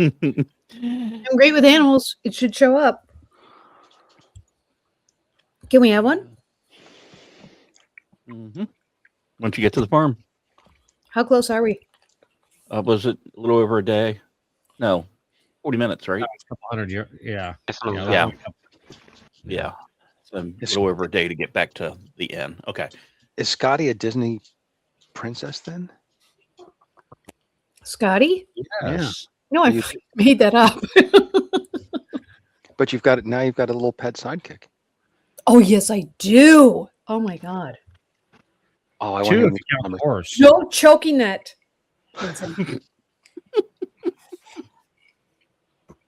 I'm great with animals. It should show up. Can we have one? Mm-hmm. Once you get to the farm, How close are we? was it a little over a day? No, 40 minutes, right? It's a couple hundred years. Yeah. Yeah. like Yeah. So a little over a day to get back to the inn. Okay. Is Scotty a Disney princess then? Scotty? Yes. No, I You- made that up. But you've got it now. You've got a little pet sidekick. Oh, yes, I do. Oh, my God. Oh, I Two want if you count the horse. No choking that. Vincent.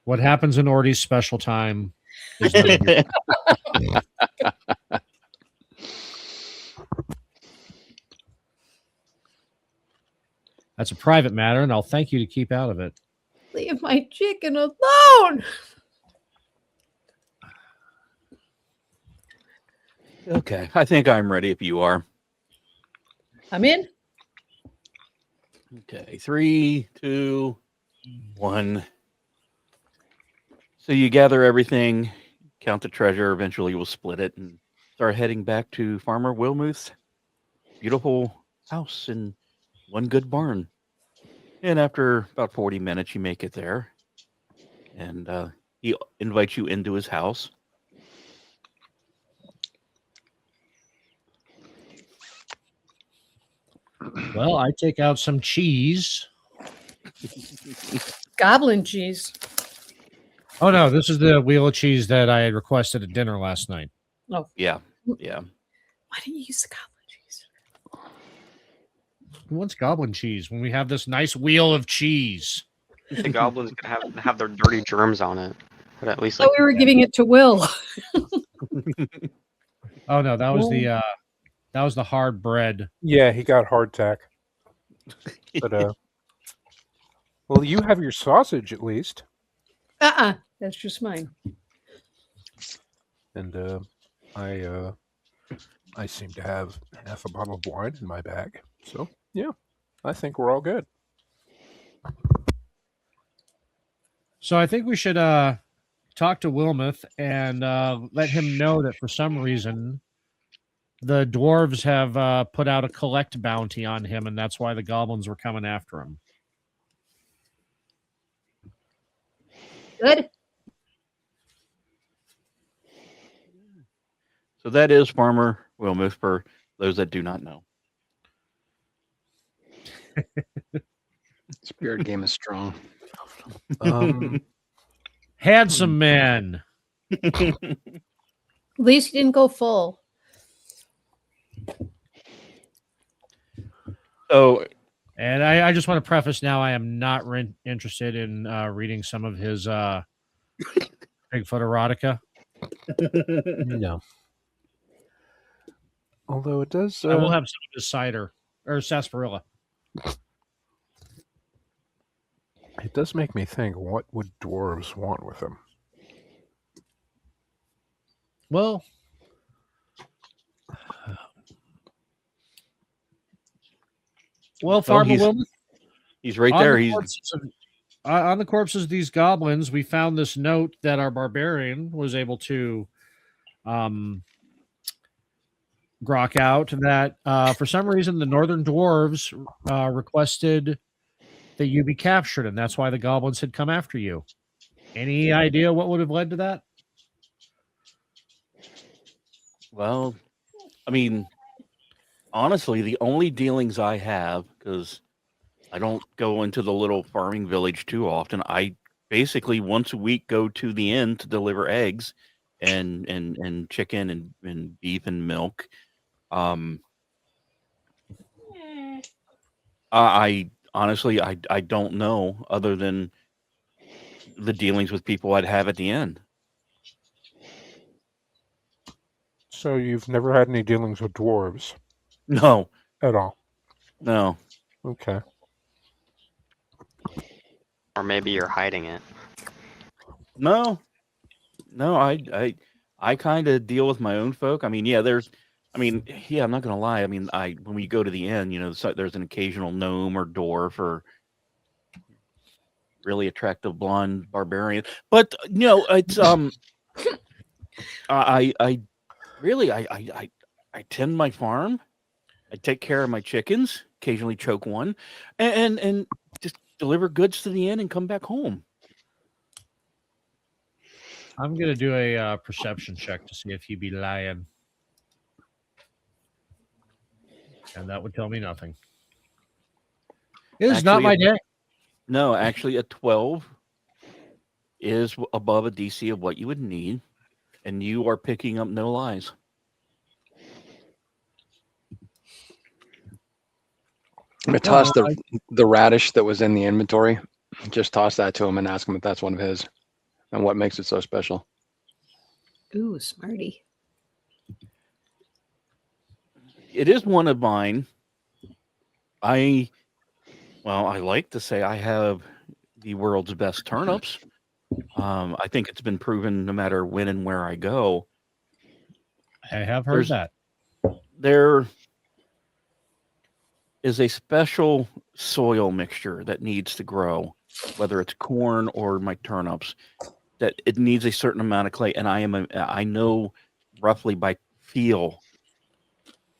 What happens in Orty's special time is none of your- That's a private matter, and I'll thank you to keep out of it. Leave my chicken alone. Okay. I think I'm ready if you are. I'm in. Okay. 3, 2, 1. So you gather everything, count the treasure. Eventually, we'll split it and start heading back to Farmer Wilmuth's beautiful house and one good barn. And after about 40 minutes, you make it there. And he invites you into his house. Well, I take out some cheese. Goblin cheese. Oh, no, this is the wheel of cheese that I had requested at dinner last night. Oh, Yeah. Yeah. why didn't you use the goblin cheese? Who wants goblin cheese when we have this nice wheel of cheese? The goblins could have their dirty germs on it, but at least Oh, we were giving it to Will. Oh, no, that was the hard bread. Yeah, he got hardtack. But well, you have your sausage at least, That's just mine. and I seem to have half a bottle of wine in my bag. So yeah, I think we're all good. So I think we should talk to Wilmuth and let him know that for some reason the dwarves have put out a collect bounty on him, and that's why the goblins were coming after him. Good. So that is Farmer Wilmuth for those that do not know. Spirit game is strong. Handsome man. At least he didn't go full. So And I just want to preface now, I am not interested in reading some of his Bigfoot erotica. No. Although it does. I will have some of his cider or sarsaparilla. It does make me think, what would dwarves want with him? Well, Farmer Wilmuth, he's right there. He's on the corpses of these goblins. We found this note that our barbarian was able to grok out that for some reason the northern dwarves requested that you be captured, and that's why the goblins had come after you. Any idea what would have led to that? well, I mean, honestly, the only dealings I have, because I don't go into the little farming village too often, I basically once a week go to the inn to deliver eggs and chicken and beef and milk. I honestly I don't know other than the dealings with people I'd have at the end. So you've never had any dealings with dwarves No, at all? no. Okay. or maybe you're hiding it. No, I kind of deal with my own folk. I mean, yeah, I'm not gonna lie. I mean, when we go to the inn, there's an occasional gnome or dwarf or really attractive blonde barbarian. But no, it's I really I tend my farm. I take care of my chickens. Occasionally choke one, and just deliver goods to the inn and come back home. I'm gonna do a perception check to see if he be lying, and that would tell me nothing. It is not my day. No, actually, a 12 is above a DC of what you would need, and you are picking up no lies. I'm gonna toss the radish that was in the inventory. Just toss that to him and ask him if that's one of his, and what makes it so special. Ooh, smarty. It is one of mine. I like to say I have the world's best turnips. I think it's been proven no matter when and where I go. I have heard that. There is a special soil mixture that needs to grow, whether it's corn or my turnips, that it needs a certain amount of clay. And I know roughly by feel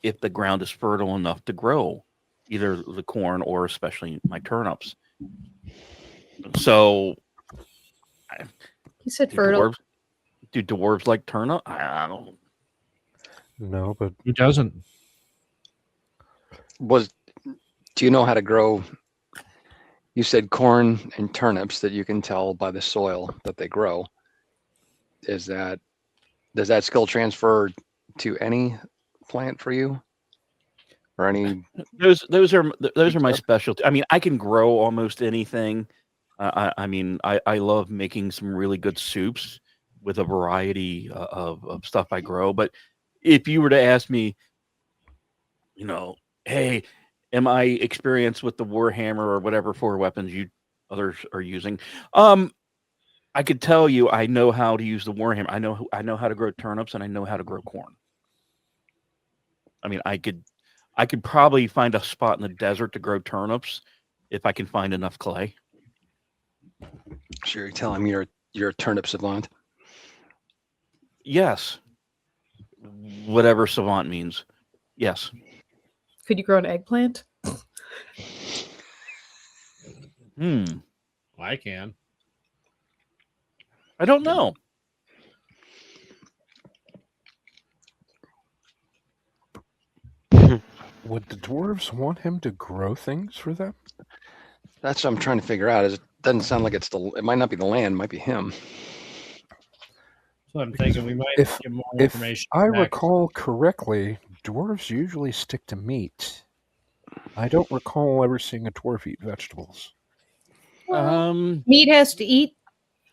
if the ground is fertile enough to grow either the corn or especially my turnips. So He said fertile. Do dwarves like turnip? I don't. No, but Who doesn't? Do you know how to grow? You said corn and turnips that you can tell by the soil that they grow. Does that skill transfer to any plant for you? Or any? Those are my specialty. I mean, I can grow almost anything. I love making some really good soups with a variety of stuff I grow. But if you were to ask me, hey, am I experienced with the Warhammer or whatever 4 weapons you others are using? I could tell you I know how to use the Warhammer. I know how to grow turnips and I know how to grow corn. I mean, I could probably find a spot in the desert to grow turnips if I can find enough clay. Sure, tell him you're a turnip savant. Yes. Whatever savant means. Yes. Could you grow an eggplant? I can. I don't know. would the dwarves want him to grow things for them? That's what I'm trying to figure out. It doesn't sound like it might not be the land, it might be him. So I'm thinking we might If get more information. I back. recall correctly, dwarves usually stick to meat. I don't recall ever seeing a dwarf eat vegetables. Meat has to eat,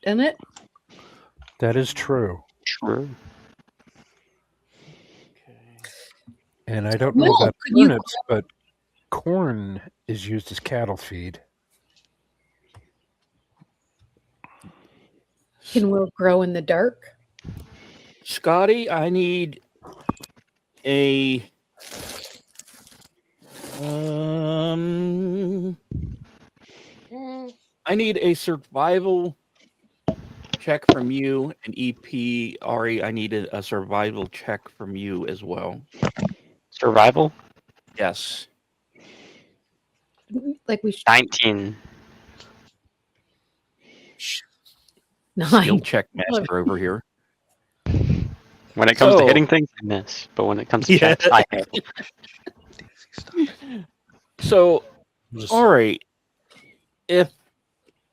doesn't it? That is true. Sure. And I don't know Will, about could you turnips, but corn is used as cattle feed. Can Will grow in the dark? Scotty, I need a survival check from you, and EP Ari, I needed a survival check from you as well. Survival? Yes. Like we should. 19. 9. Skill check master over here. When it comes to So- hitting things, I miss. But when it comes to Yeah. checks, I hit. So, Just- all right. If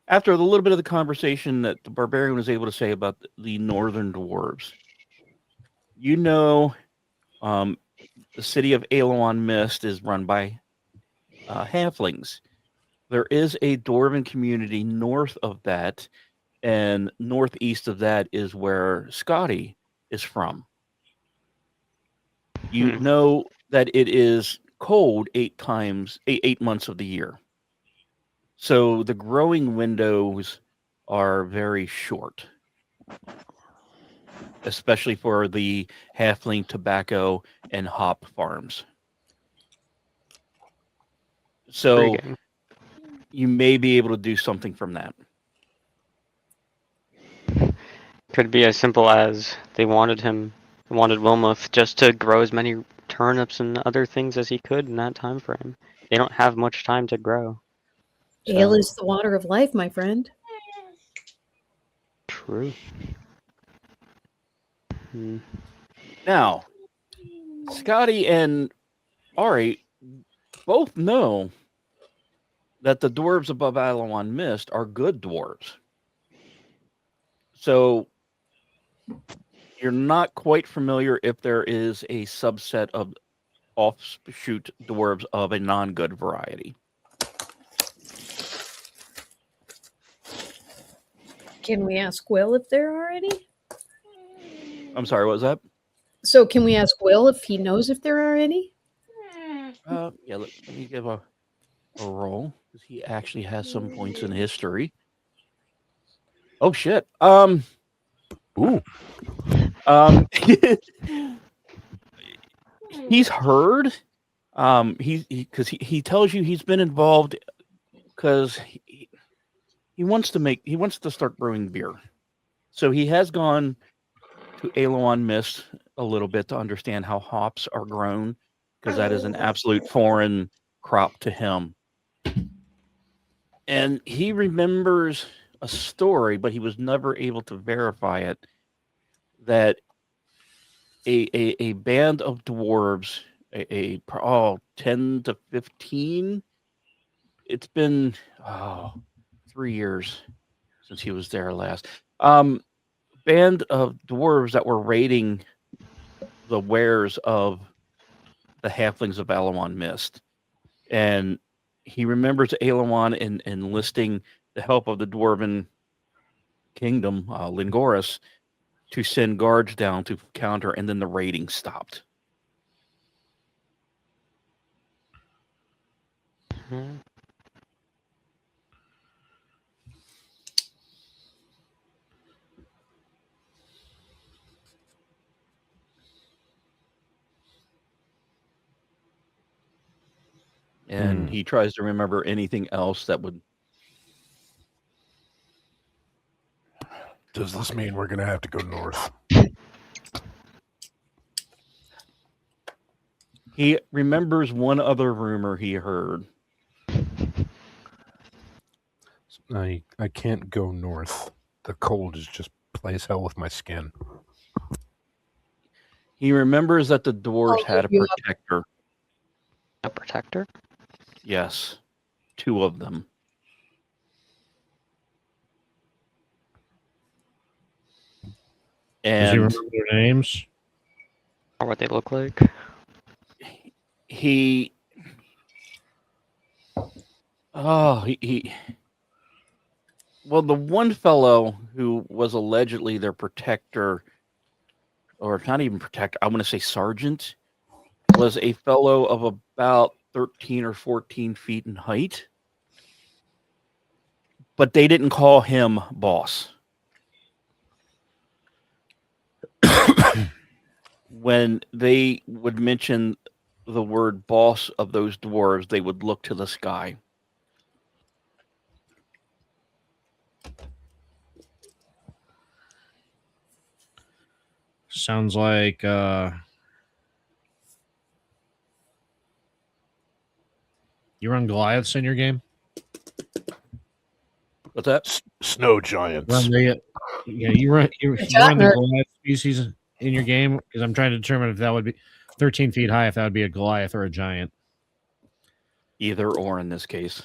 after the little bit of the conversation that the barbarian was able to say about the northern dwarves, the city of Aelon Mist is run by halflings. There is a dwarven community north of that, and northeast of that is where Scotty is from. You know that it is cold 8 months of the year. So the growing windows are very short, especially for the halfling tobacco and hop farms. So Intriguing. you may be able to do something from that. Could be as simple as they wanted Wilmuth just to grow as many turnips and other things as he could in that time frame. They don't have much time to grow. Ale So, is the water of life, my friend. true. Now, Scotty and Ari both know that the dwarves above Alawan Mist are good dwarves. So you're not quite familiar if there is a subset of offshoot dwarves of a non-good variety. Can we ask Will if there are any? I'm sorry, what was that? So can we ask Will if he knows if there are any? Yeah, let me give a roll because he actually has some points in history. Oh shit. Ooh. He's heard. He tells you he's been involved because he wants to start brewing beer. So he has gone to Alawan Mist a little bit to understand how hops are grown, because that is an absolute foreign crop to him. And he remembers a story, but he was never able to verify it, that a band of dwarves, 10 to 15, it's been 3 years since he was there last. Band of dwarves that were raiding the wares of the halflings of Alawan Mist. And he remembers Alawan and enlisting the help of the dwarven kingdom, Lingoris, to send guards down to counter, and then the raiding stopped. And he tries to remember anything else that would. Does this mean we're going to have to go north? He remembers one other rumor he heard. I can't go north. The cold is just plays hell with my skin. He remembers that the dwarves had a protector. A protector? Yes, 2 of them. Does he And remember their names? Or what they look like? he well, the one fellow who was allegedly their protector, or not even protector, I want to say sergeant, was a fellow of about 13 or 14 feet in height. But they didn't call him boss. When they would mention the word boss of those dwarves, they would look to the sky. Sounds like you run Goliaths in your game? What's that? Snow giants. You run the Goliath species in your game, because I'm trying to determine if that would be 13 feet high, if that would be a Goliath or a giant. Either or in this case.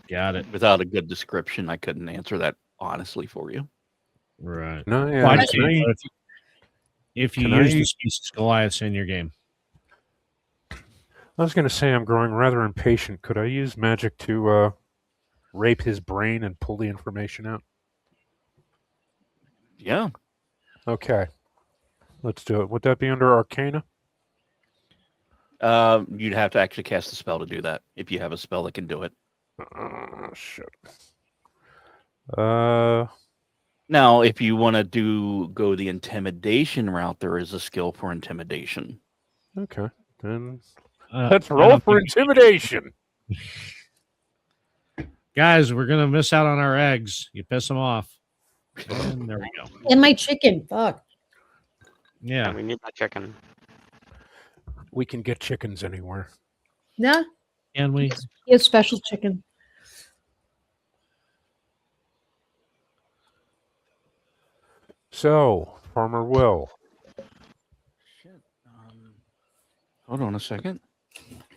Got it. Without a good description, I couldn't answer that honestly for you. Right. No, yeah. Well, if you use the species Goliaths in your game. I was going to say I'm growing rather impatient. Could I use magic to rape his brain and pull the information out? Yeah. Okay. Let's do it. Would that be under Arcana? You'd have to actually cast a spell to do that, if you have a spell that can do it. Shit. Now, if you want to go the intimidation route, there is a skill for intimidation. Okay. Then let's roll for intimidation. Guys, we're going to miss out on our eggs. You piss them off. And there we go. And my chicken. Fuck. Yeah. And we need that chicken. We can get chickens anywhere. Nah, And we he has special chicken. So, Farmer Will. Shit. Hold on a second.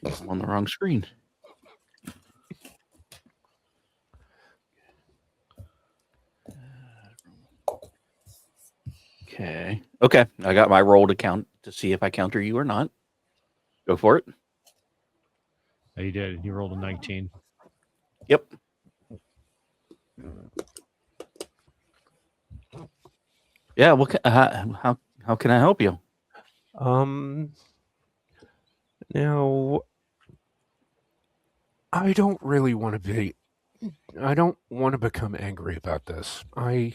I'm on the wrong screen. Okay. Okay. I got my roll to count to see if I counter you or not. Go for it. Oh, you did. You rolled a 19. Yep. Yeah. How can I help you? Now, I don't really want to be. I don't want to become angry about this. I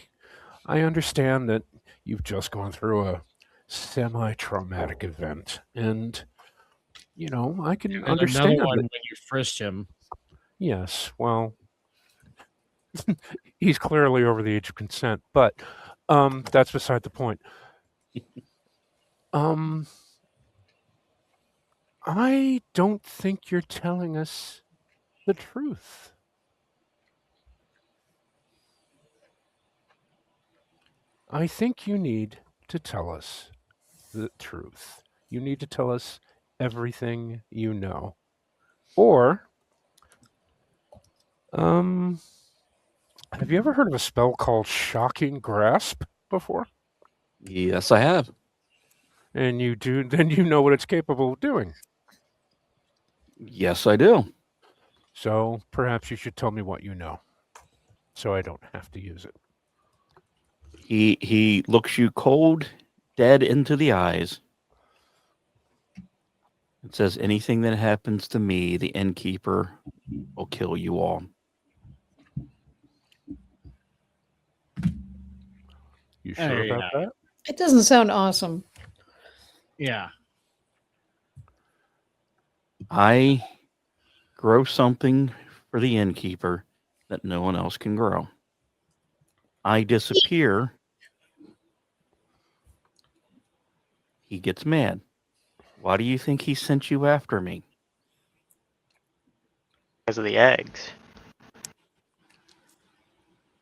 understand that you've just gone through a semi-traumatic event, and I can And understand another one that. when you frisked him. Yes, well, he's clearly over the age of consent, but that's beside the point. I don't think you're telling us the truth. I think you need to tell us the truth. You need to tell us everything you know. Or, have you ever heard of a spell called Shocking Grasp before? Yes, I have. And you do, then you know what it's capable of doing. Yes, I do. So perhaps you should tell me what you know, so I don't have to use it. He looks you cold, dead into the eyes. It says, anything that happens to me, the innkeeper will kill you all. You sure Hey, about that? It doesn't sound awesome. Yeah. I grow something for the innkeeper that no one else can grow. I disappear. He gets mad. Why do you think he sent you after me? Because of the eggs.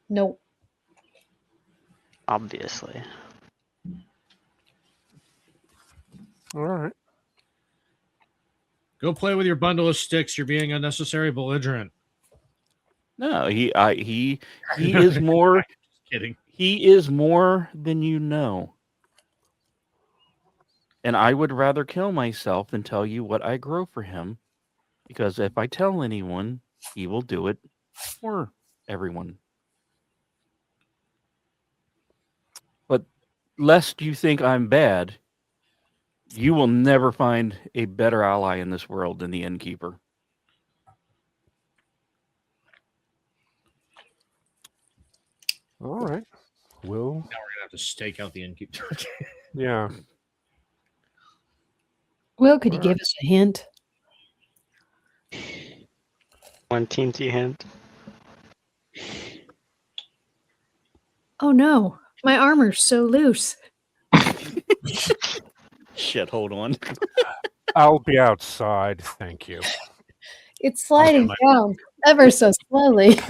Nope. Obviously. All right. Go play with your bundle of sticks. You're being unnecessary belligerent. No, he is more. Kidding. He is more than you know. And I would rather kill myself than tell you what I grow for him, because if I tell anyone, he will do it for everyone. But lest you think I'm bad, you will never find a better ally in this world than the innkeeper. All right. Well, Now we're gonna have to stake out the innkeeper. yeah. Will, could you All give us a hint? One teensy hint. Oh no, my armor's so loose. Shit, hold on. I'll be outside. Thank you. It's sliding down ever so slowly.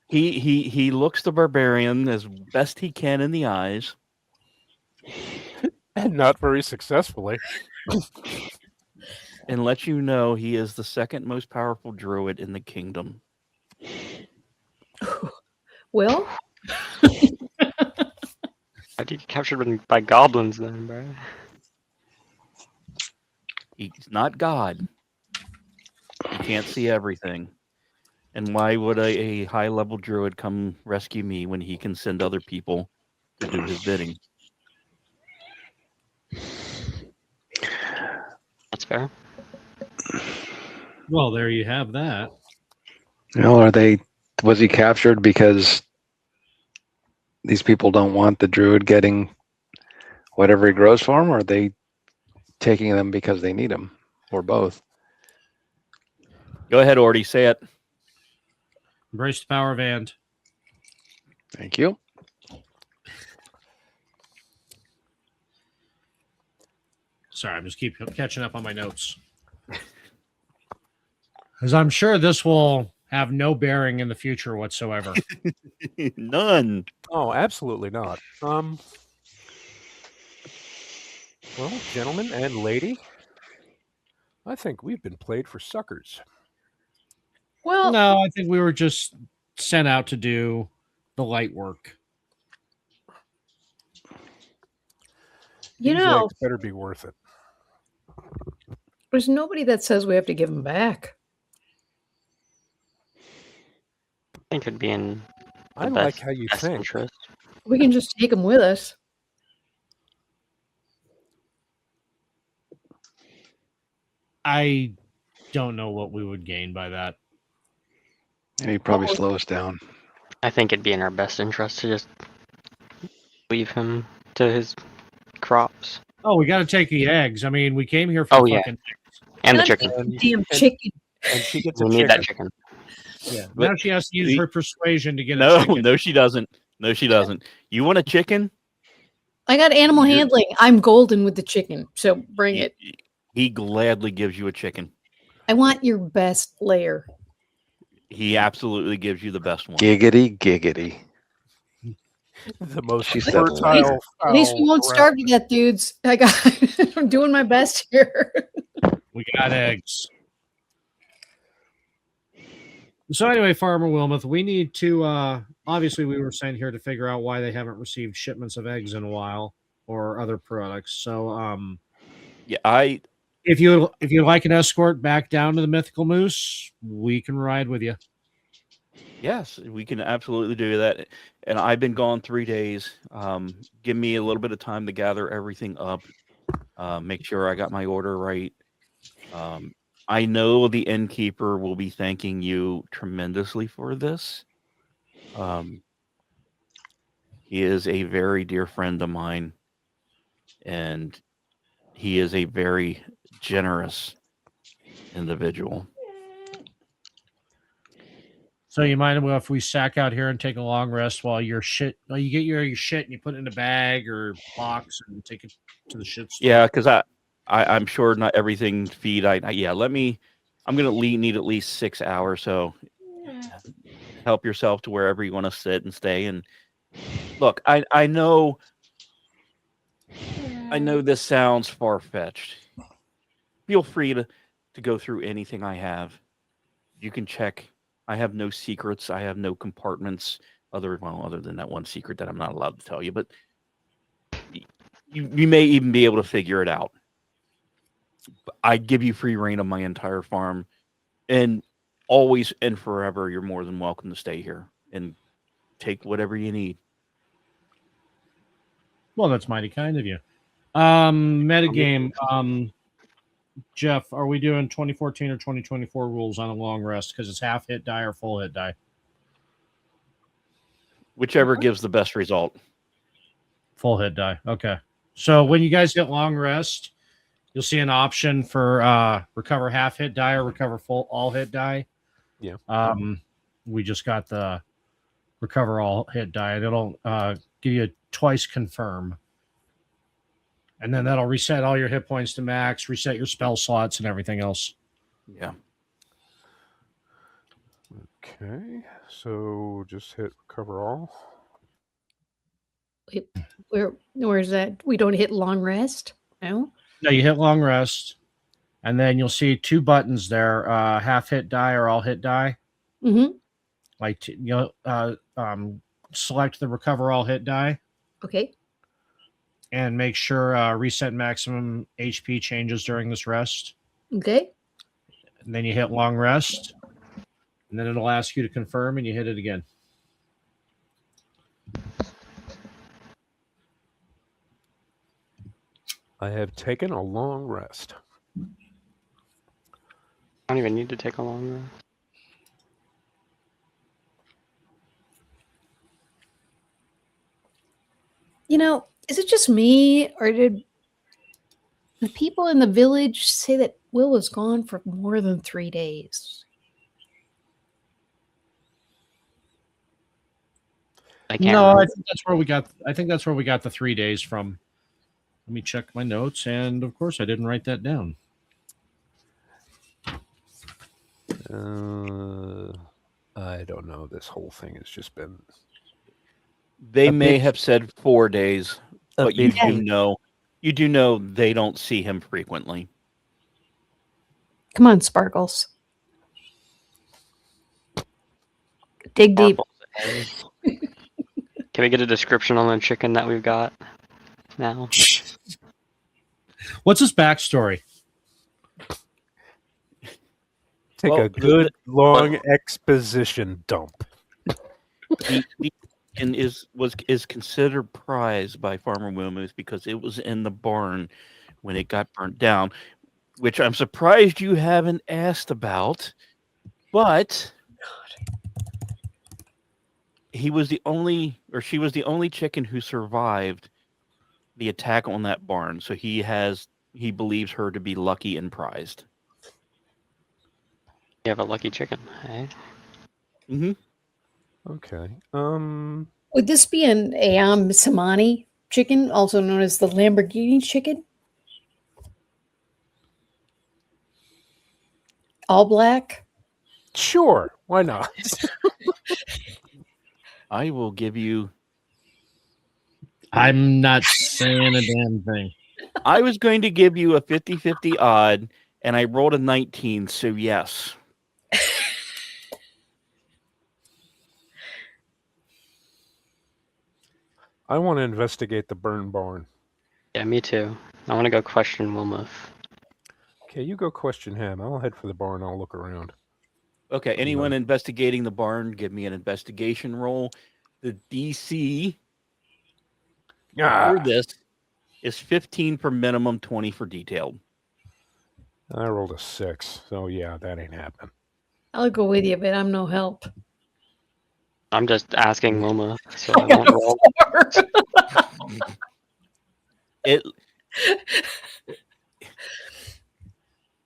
He looks the barbarian as best he can in the eyes. And not very successfully. And let you know he is the second most powerful druid in the kingdom. Will? How did you get captured by goblins then, bro? He's not God. He can't see everything. And why would a high-level druid come rescue me when he can send other people to do his bidding? That's fair. Well, there you have that. Was he captured because these people don't want the druid getting whatever he grows for him, or are they taking them because they need him, or both? Go ahead, Orty, say it. Embrace the power of and. Thank you. Sorry, I'm just keep catching up on my notes. Because I'm sure this will have no bearing in the future whatsoever. None. Oh, absolutely not. Well, gentlemen and lady, I think we've been played for suckers. Well, No, I think we were just sent out to do the light work. you These know, eggs better be worth it. there's nobody that says we have to give them back. I think it'd be in I the like best, how you best think. interest. We can just take them with us. I don't know what we would gain by that. And he'd probably slow us down. I think it'd be in our best interest to just leave him to his crops. Oh, we got to take the eggs. I mean, we came here for Oh, the yeah. fucking And the Not chicken. the damn chicken. And she gets We a need chicken. that chicken. Yeah. But Now she has to use the- her persuasion to get a No, chicken. no, she doesn't. No, she doesn't. You want a chicken? I got animal You're- handling. I'm golden with the chicken, so bring it. He gladly gives you a chicken. I want your best layer. He absolutely gives you the best one. Giggity, giggity. The most She said fertile. At least we fowl won't around. starve to death, dudes. I'm doing my best here. We got eggs. So anyway, Farmer Wilmuth, we need to obviously we were sent here to figure out why they haven't received shipments of eggs in a while or other products. So Yeah, if you'd like an escort back down to the Mythical Moose, we can ride with you. yes, we can absolutely do that. And I've been gone 3 days. Give me a little bit of time to gather everything up. Make sure I got my order right. I know the innkeeper will be thanking you tremendously for this. He is a very dear friend of mine, and he is a very generous individual. So you mind if we sack out here and take a long rest while you get your shit and you put it in a bag or box and take it to the shit store? Yeah, because I'm sure not everything feed. I'm gonna need at least 6 hours. So help yourself to wherever you want to sit and stay. And look, I know this sounds far fetched. Feel free to go through anything I have. You can check. I have no secrets. I have no compartments other than that one secret that I'm not allowed to tell you. But you may even be able to figure it out. I give you free reign of my entire farm, and always and forever, you're more than welcome to stay here and take whatever you need. Well, that's mighty kind of you. Metagame. Jeff, are we doing 2014 or 2024 rules on a long rest? Because it's half hit die or full hit die. Whichever gives the best result. Full hit die. Okay. So when you guys get long rest, you'll see an option for recover half hit die or recover full all hit die. Yeah. We just got the recover all hit die, and it'll give you a twice confirm. And then that'll reset all your hit points to max, reset your spell slots and everything else. Yeah. Okay, so just hit recover all. Where's that? We don't hit long rest? No? No, you hit long rest, and then you'll see two buttons there, half hit die or all hit die. Mm-hmm. Like, select the recover all hit die. Okay. And make sure reset maximum HP changes during this rest. Okay. And then you hit long rest. And then it'll ask you to confirm, and you hit it again. I have taken a long rest. I don't even need to take a long rest. Is it just me, or did the people in the village say that Will was gone for more than 3 days? I can't No, remember. I think that's where we got. I think that's where we got the 3 days from. Let me check my notes, and of course, I didn't write that down. I don't know. This whole thing has just been They A may bit- have said 4 days, a but you bit do know they don't see him frequently. Come on, Sparkles. Dig deep. Sparkles ahead. Can we get a description on the chicken that we've got now? What's his backstory? take Well, a good long exposition dump. The chicken is considered prized by Farmer Wilmuth because it was in the barn when it got burnt down, which I'm surprised you haven't asked about. But he was the only, or she was the only chicken who survived the attack on that barn. So he believes her to be lucky and prized. You have a lucky chicken, eh? Mm-hmm. Okay. Would this be an Ayam Samani chicken, also known as the Lamborghini chicken? All black? Sure. Why not? I will give you. I'm not saying a damn thing. I was going to give you a 50-50 odd, and I rolled a 19, so yes. I want to investigate the burn barn. Yeah, me too. I want to go question Wilmuth. Okay, you go question him. I'll head for the barn. I'll look around. Okay, anyone investigating the barn, give me an investigation roll. The DC for this is 15 for minimum, 20 for detailed. I rolled a 6, so yeah, that ain't happening. I'll go with you, but I'm no help. I'm just asking Wilmuth, so I won't roll.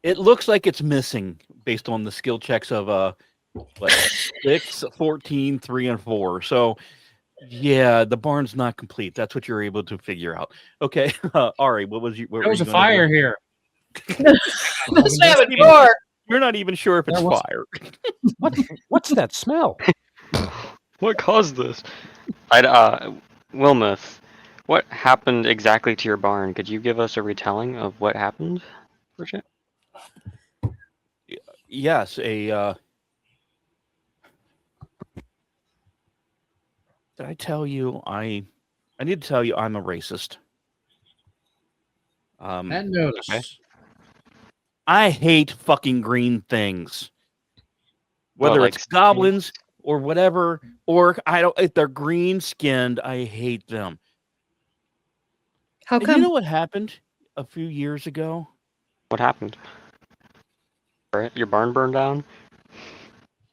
It looks like it's missing based on the skill checks of 6, 14, 3, and 4. So yeah, the barn's not complete. That's what you're able to figure out. Okay, Ari, what was you? What There were was you a gonna fire do? here. Let's have it more. You're not even sure if it's There was- fire. What's that smell? What caused this? Wilmuth, what happened exactly to your barn? Could you give us a retelling of what happened, Bridget? Yes, did I tell you I need to tell you I'm a racist. And notice. Okay. I hate fucking green things. Whether like it's goblins or whatever, or if they're green skinned, I hate them. How And come? you know what happened a few years ago? What happened? Your barn burned down?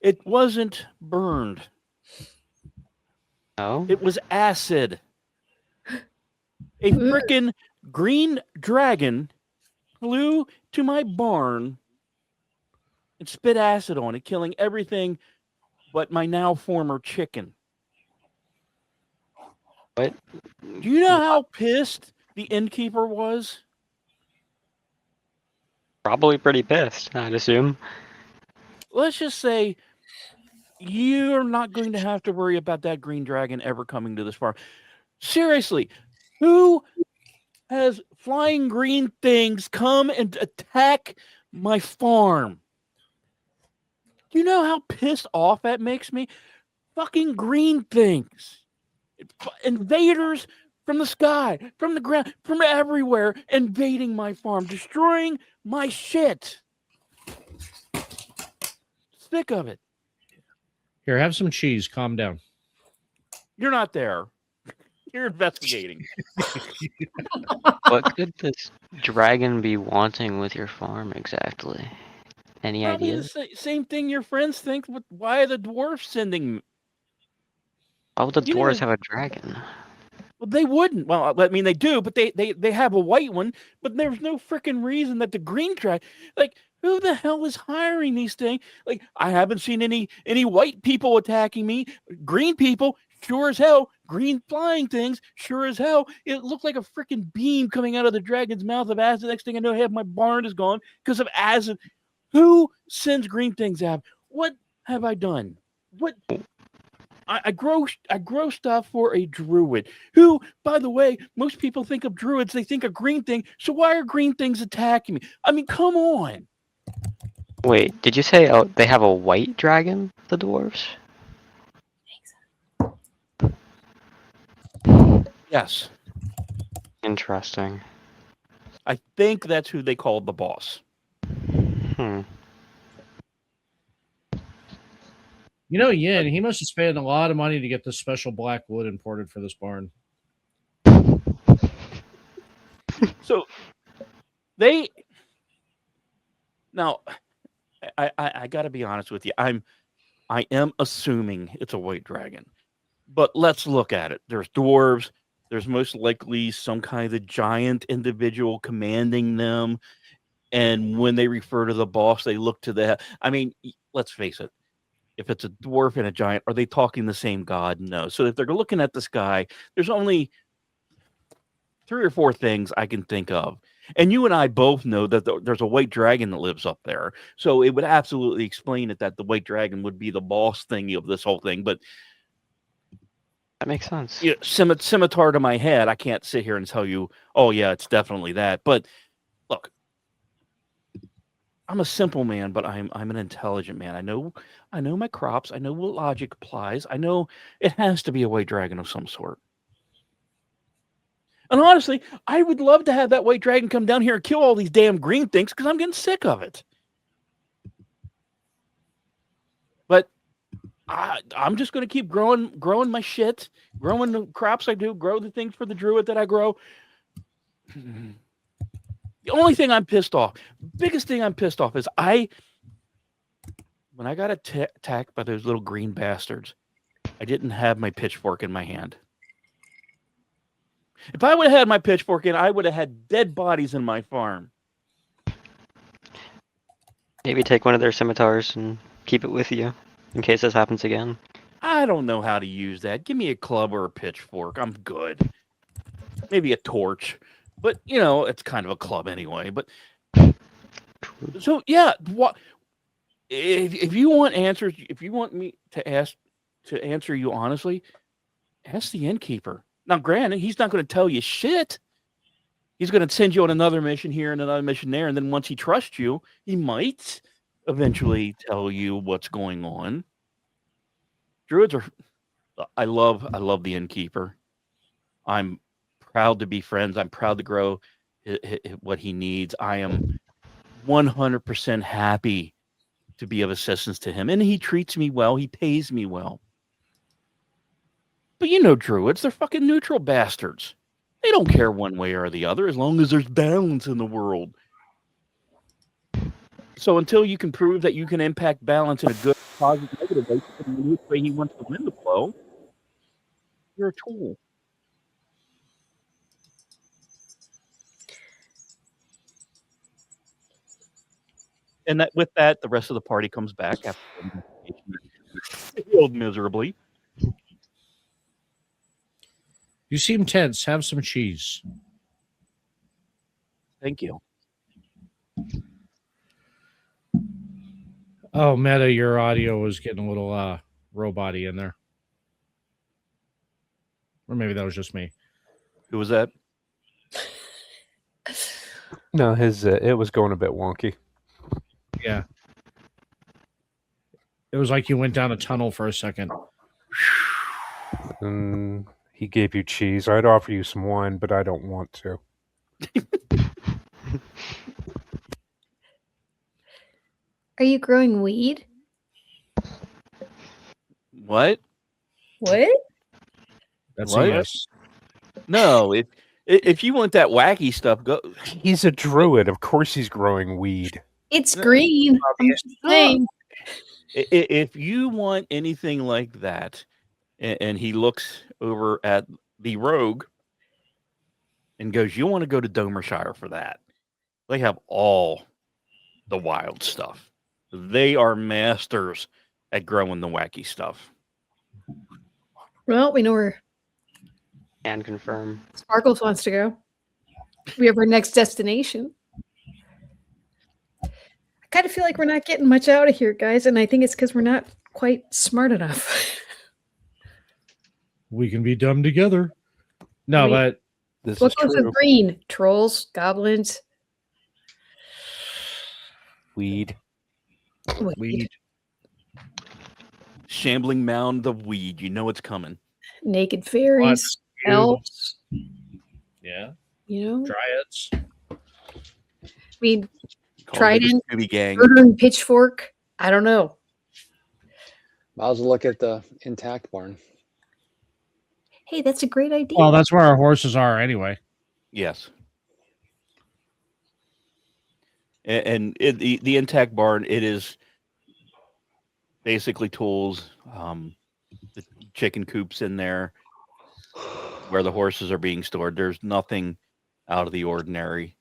It wasn't burned. No. It was acid. A freaking green dragon flew to my barn and spit acid on it, killing everything but my now former chicken. What? Do you know how pissed the innkeeper was? Probably pretty pissed, I'd assume. Let's just say you're not going to have to worry about that green dragon ever coming to this farm. Seriously, who has flying green things come and attack my farm? Do you know how pissed off that makes me? Fucking green things. Invaders from the sky, from the ground, from everywhere, invading my farm, destroying my shit. Sick of it. Here, have some cheese. Calm down. You're not there. You're investigating. What could this dragon be wanting with your farm exactly? Any Probably ideas? the same thing your friends think. Why are the dwarfs sending? Why would the You know- dwarves have a dragon? Well, they wouldn't. Well, I mean, they do, but they have a white one. But there's no freaking reason that the green dragon. Like, who the hell is hiring these things? Like, I haven't seen any white people attacking me. Green people, Sure as hell, green flying things. Sure as hell, it looked like a freaking beam coming out of the dragon's mouth of acid. Next thing I know, half my barn is gone because of acid. Who sends green things out? What have I done? What? I grow stuff for a druid. Who, by the way, most people think of druids, they think of green thing. So why are green things attacking me? I mean, come on. Wait, did you say they have a white dragon, the dwarves? Yes, Interesting. I think that's who they called the boss. Hmm. You know, Yin, he must have spent a lot of money to get this special black wood imported for this barn. So they now, I got to be honest with you. I am assuming it's a white dragon, but let's look at it. There's dwarves. There's most likely some kind of giant individual commanding them, and when they refer to the boss, they look to the. I mean, let's face it. If it's a dwarf and a giant, are they talking the same god? No. So if they're looking at the sky, there's only 3 or 4 things I can think of. And you and I both know that there's a white dragon that lives up there. So it would absolutely explain it that the white dragon would be the boss thingy of this whole thing. But That makes sense. you know, scimitar to my head, I can't sit here and tell you, oh yeah, it's definitely that. But look, I'm a simple man, but I'm an intelligent man. I know my crops. I know what logic applies. I know it has to be a white dragon of some sort. And honestly, I would love to have that white dragon come down here and kill all these damn green things because I'm getting sick of it. But I'm just going to keep growing my shit, growing the crops I do, grow the things for the druid that I grow. The only thing I'm pissed off, biggest thing I'm pissed off is when I got attacked by those little green bastards, I didn't have my pitchfork in my hand. If I would have had my pitchfork in, I would have had dead bodies in my farm. Maybe take one of their scimitars and keep it with you in case this happens again. I don't know how to use that. Give me a club or a pitchfork. I'm good. Maybe a torch. But, you know, it's kind of a club anyway. But so, yeah, what if you want answers, if you want me to answer you honestly, ask the innkeeper. Now, granted, he's not going to tell you shit. He's going to send you on another mission here and another mission there, and then once he trusts you, he might eventually tell you what's going on. Druids are I love the innkeeper. I'm proud to be friends. I'm proud to grow what he needs. I am 100% happy to be of assistance to him, and he treats me well. He pays me well. But you know, druids, they're fucking neutral bastards. They don't care one way or the other as long as there's balance in the world. So until you can prove that you can impact balance in a good, positive, negative way, which way he wants the wind to blow, you're a tool. And that with that, the rest of the party comes back after failed miserably. You seem tense. Have some cheese. Thank you. Oh, Meta, your audio was getting a little robot-y in there. Or maybe that was just me. Who was that? No, his it was going a bit wonky. Yeah. It was like you went down a tunnel for a second. And he gave you cheese. I'd offer you some wine, but I don't want to. Are you growing weed? What? What? That's What? a yes. No, if you want that wacky stuff, go. He's a druid. Of course he's growing weed. It's green. I'm just saying. If you want anything like that, and he looks over at the rogue and goes, "You want to go to Domershire for that? They have all the wild stuff. They are masters at growing the wacky stuff." Well, we know where Can confirm. Sparkles wants to go. We have our next destination. I kind of feel like we're not getting much out of here, guys, and I think it's because we're not quite smart enough. We can be dumb together. No, I mean- but This What is goes true. with green? Trolls, goblins, Weed. we Shambling mound of weed. You know it's coming. naked fairies, elves. yeah, You know, dryads. I mean, Call it the Trident, Scooby Gang. murder and pitchfork. I don't know. Might as well look at the intact barn. Hey, that's a great idea. Well, that's where our horses are anyway. Yes. And the intact barn, it is basically tools, the chicken coops in there where the horses are being stored. There's nothing out of the ordinary.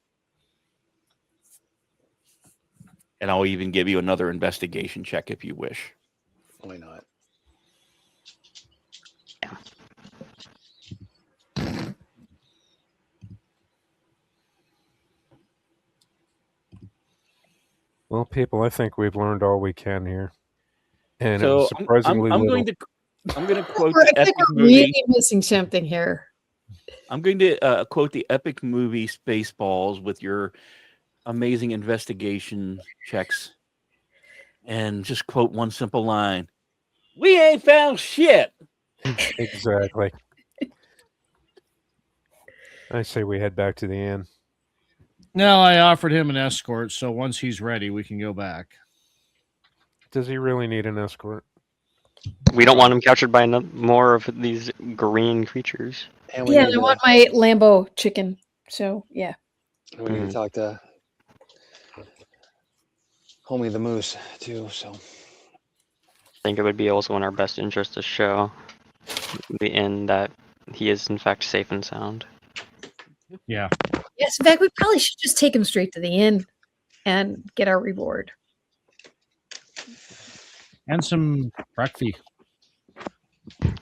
And I'll even give you another investigation check if you wish. Why not? Well, people, I think we've learned all we can here, and it So was surprisingly I'm little. going to quote I the think epic we're movie. really missing something here. I'm going to quote the epic movie Spaceballs with your amazing investigation checks, and just quote one simple line: "We ain't found shit." Exactly. I say we head back to the inn. No, I offered him an escort, so once he's ready, we can go back. Does he really need an escort? We don't want him captured by more of these green creatures. And we Yeah, need I to, want my Lambo chicken. So yeah. we need to talk to Homie the Moose too. So I think it would be also in our best interest to show the inn that he is in fact safe and sound. Yeah. Yes, in fact, we probably should just take him straight to the inn and get our reward. And some breakfast.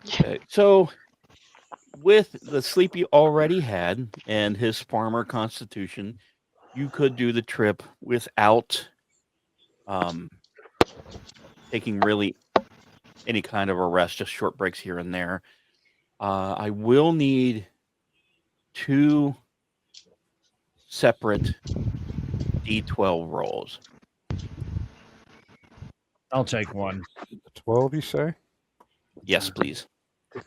Okay, so, with the sleep you already had and his farmer constitution, you could do the trip without taking really any kind of a rest, just short breaks here and there. I will need 2 separate D12 rolls. I'll take one. 12, you say? Yes, please. Oh,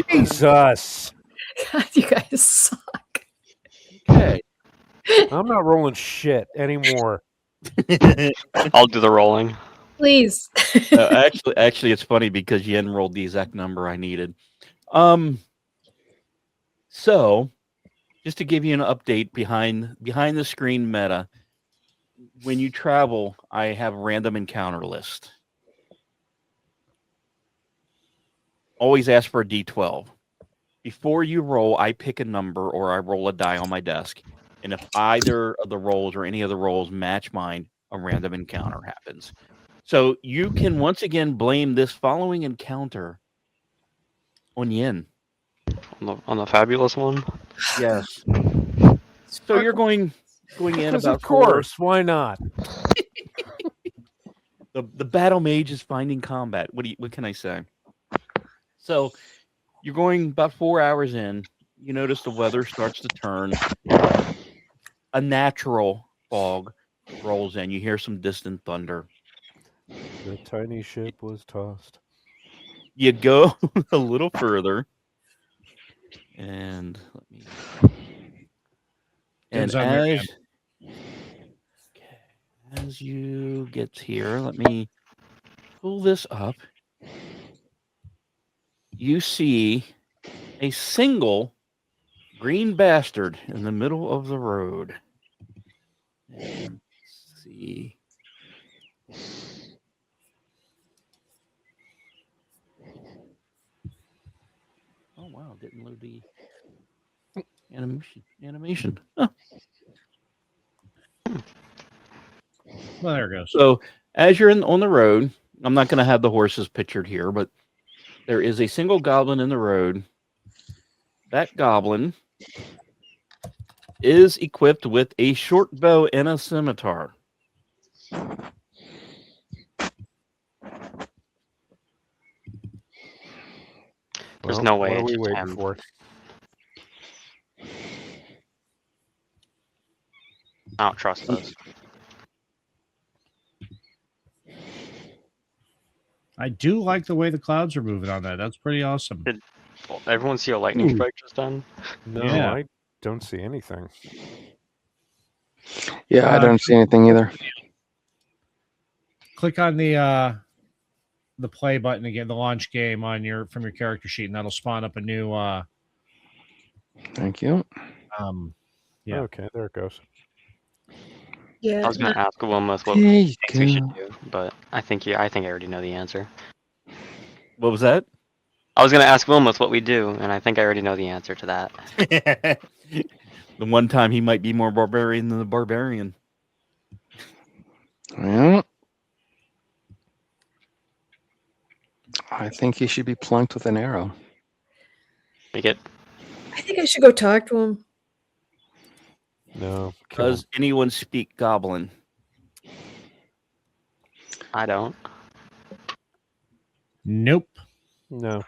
Jesus! God, you guys suck. Okay. I'm not rolling shit anymore. I'll do the rolling. Please. Actually, it's funny because Yen rolled the exact number I needed. So, just to give you an update behind the screen meta, when you travel, I have a random encounter list. Always ask for a D12. Before you roll, I pick a number or I roll a die on my desk. And if either of the rolls or any of the rolls match mine, a random encounter happens. So you can once again blame this following encounter on Yin. On the fabulous one. Yes. So you're going in Because about of course, why not? the battle mage is finding combat. What can I say? So you're going about 4 hours in. You notice the weather starts to turn. A natural fog rolls in. You hear some distant thunder. The tiny ship was tossed. You go a little further, and let me. And Dibs on Marianne. as you get here, let me pull this up. You see a single green bastard in the middle of the road. And let's see. Oh wow, didn't load the animation. Huh. Well, there it goes. So as you're on the road, I'm not going to have the horses pictured here, but there is a single goblin in the road. That goblin is equipped with a short bow and a scimitar. There's no way What are we it's waiting him. for? I don't trust this. I do like the way the clouds are moving on that. That's pretty awesome. Well, everyone see a lightning Ooh. strike just done? No, Yeah. I don't see anything. Yeah, I don't see anything either. Click on the play button again, the launch game on from your character sheet, and that'll spawn up a new Thank you. Yeah. Okay, there it goes. Yeah. I was gonna ask Wilmuth what There he you thinks we should go. do, but I think I already know the answer. What was that? I was gonna ask Wilmuth what we do, and I think I already know the answer to that. The one time he might be more barbarian than the barbarian. Well, I think he should be plunked with an arrow. We get I think I should go talk to him. No, kill him. Does anyone speak goblin? I don't. Nope. No.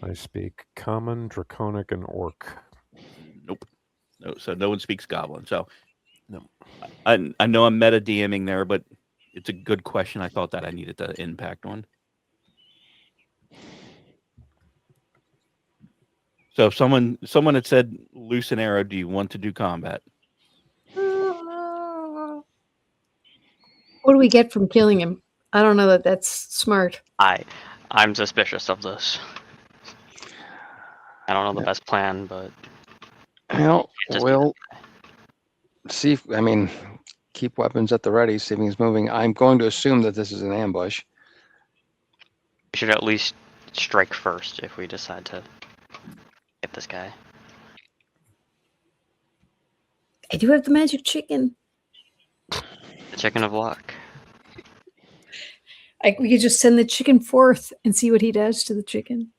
I speak common, draconic, and orc. Nope. No, so no one speaks goblin. So No. I know I'm meta DMing there, but it's a good question. I thought that I needed to impact one. So if someone had said loose an arrow, do you want to do combat? What do we get from killing him? I don't know that that's smart. I'm suspicious of this. I don't know the best plan, but Well, Just- we'll see. Keep weapons at the ready, see if he's moving. I'm going to assume that this is an ambush. we should at least strike first if we decide to get this guy. I do have the magic chicken. The chicken of luck. We could just send the chicken forth and see what he does to the chicken.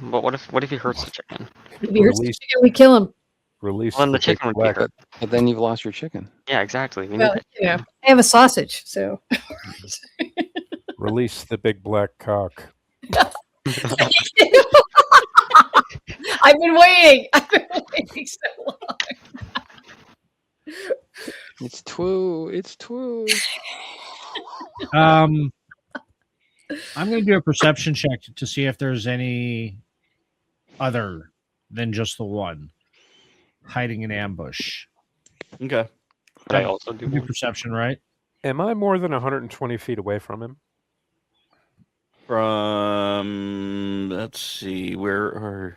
But what if he hurts the chicken? If he hurts the Release- chicken, we kill him. Release Well, then the big chicken would be black. hurt. But then you've lost your chicken. Yeah, exactly. We Well, need you know, I have a sausage, so. Release the big black cock. I've been waiting. I've been waiting so long. It's true. It's true. I'm going to do a perception check to see if there's any other than just the one hiding in ambush. Okay. Could I also do You do one? perception, right? Am I more than 120 feet away from him? From let's see, who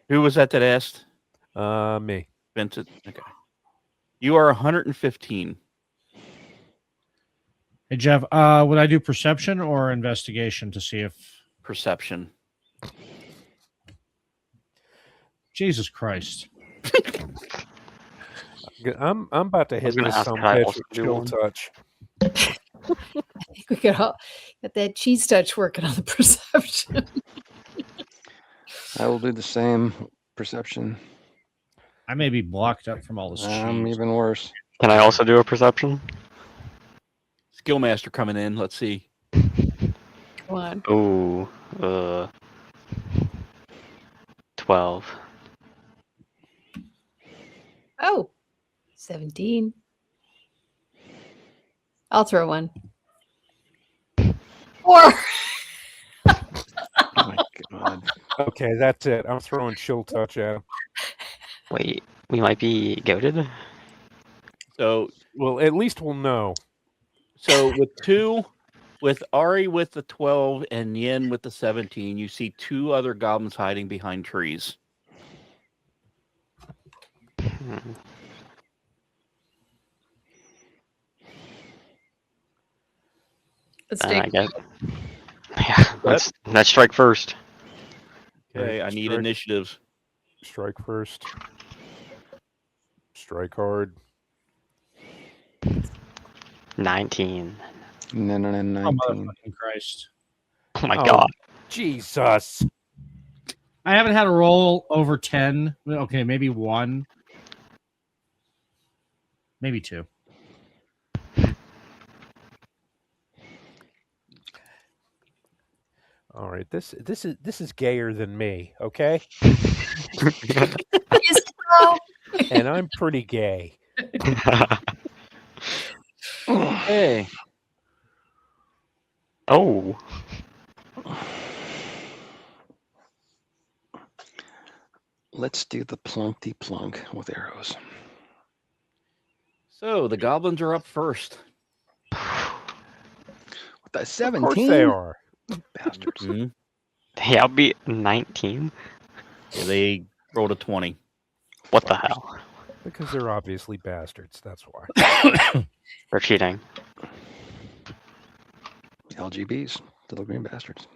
was that asked? Me. Vincent. Okay. You are 115. Hey, Jeff, would I do perception or investigation to see if... Perception. Jesus Christ. I'm about to hit gonna this ask, some could I bitch also with do chill one? touch. I think we got that cheese touch working on the perception. I will do the same perception. I may be blocked up from all this cheese. Even worse. Can I also do a perception? Skillmaster coming in. Let's see. Come on. Ooh, 12. Oh, 17. I'll throw one. 4. Oh my God. Okay, that's it. I'm throwing chill touch at him. Wait, we might be goaded. So Well, at least we'll know. with Ari with the 12 and Yin with the 17, you see 2 other goblins hiding behind trees. Let's I take guess. Yeah, let's strike first. Okay, I need strike- initiatives. Strike first. Strike hard. 19. And then Oh, 19. motherfucking Christ. Oh my Oh, god. Jesus. I haven't had a roll over 10. Okay, maybe 1. Maybe 2. All right, this is gayer than me, okay? Is so. And I'm pretty gay. Hey, Oh. Let's do the plunky plunk with arrows. so the goblins are up first. With that Of course they 17, are. bastards. Mhm. They outbeat 19? Yeah, they rolled a 20. What the hell? Because they're obviously bastards, that's why. They're cheating. LGBs, little green bastards.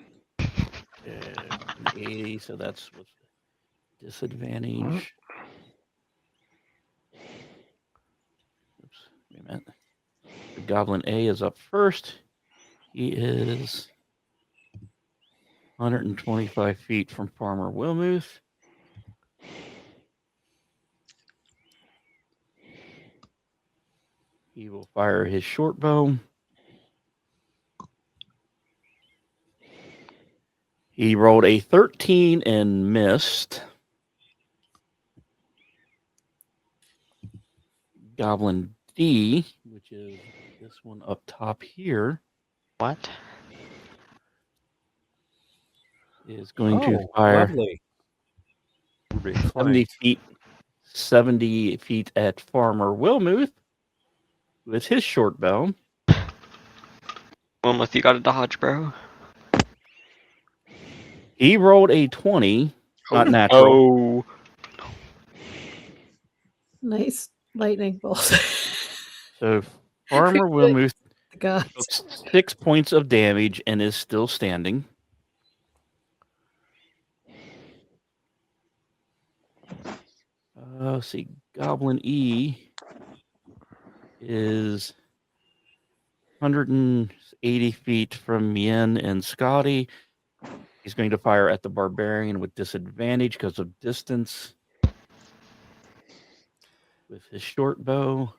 80, so that's with disadvantage. Oops, wait a minute. The Goblin A is up first. He is 125 feet from Farmer Wilmuth. He will fire his short bow. He rolled a 13 and missed. Goblin D, which is this one up top here, What? is going to fire Lovely. 70 feet at Farmer Wilmuth with his short bow. Wilmuth, you got a dodge, bro. He rolled a 20, not natural. Oh. Nice lightning bolt. So Farmer Wilmuth The gods. took 6 points of damage and is still standing. Let's see, Goblin E is 180 feet from Yen and Scotty. He's going to fire at the barbarian with disadvantage because of distance with his short bow.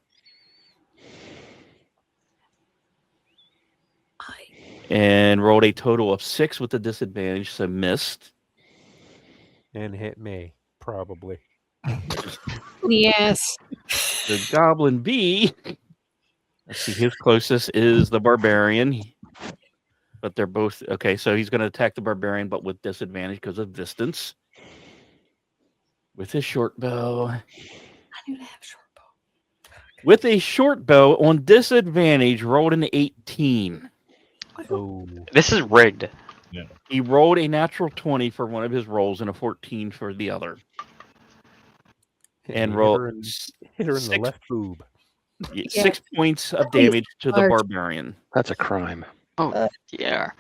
And rolled a total of 6 with the disadvantage, so missed. And hit me, probably. Yes. The Goblin B, let's see, his closest is the barbarian. But they're both okay. So he's going to attack the barbarian, but with disadvantage because of distance. With his short bow. I knew to have short bow. With a short bow on disadvantage, rolled an 18. Oh. This is rigged. He rolled a natural 20 for one of his rolls and a 14 for the other. And rolled hit her in the six- left boob. 6 points of damage to the barbarian. That's a crime. Oh, yeah.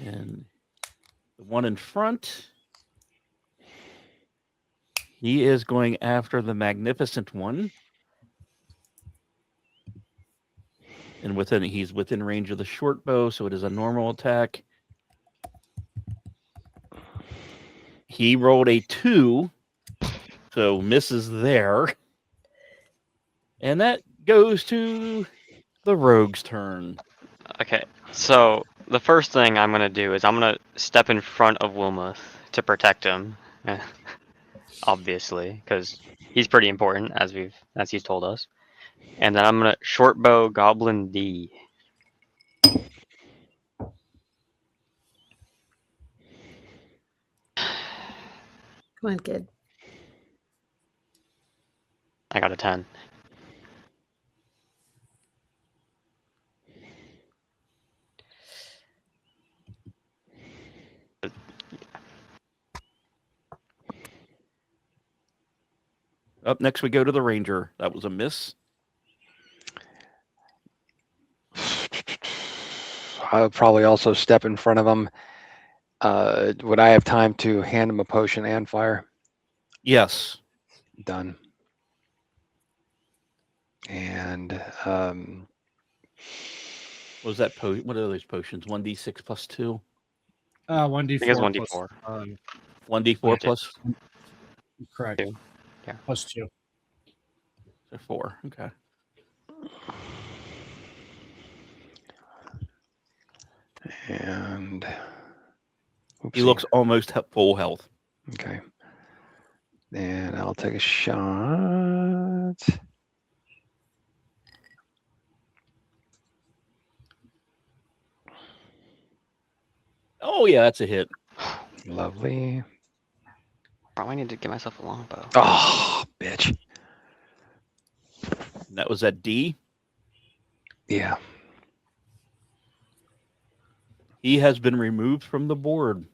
And the one in front, he is going after the magnificent one. And he's within range of the short bow, so it is a normal attack. He rolled a 2, so misses there. And that goes to the rogue's turn. Okay, so the first thing I'm gonna do is I'm gonna step in front of Wilmuth to protect him, obviously, because he's pretty important as he's told us. And then I'm gonna short bow Goblin D. Come on, kid. I got a 10. Up next, we go to the ranger. That was a miss. I would probably also step in front of him. Would I have time to hand him a potion and fire? Yes. Done. And What was that? What are those potions? 1d6 plus 2? 1d4 I think it's plus, 1d4. 1d4 Yeah. plus correct. Two. Yeah. Plus 2. so 4. Okay. and He oopsie. looks almost full health. Okay. And I'll take a shot. Oh, yeah, that's a hit. Lovely. Probably need to get myself a longbow. Oh, bitch. And that was at D. Yeah. He has been removed from the board.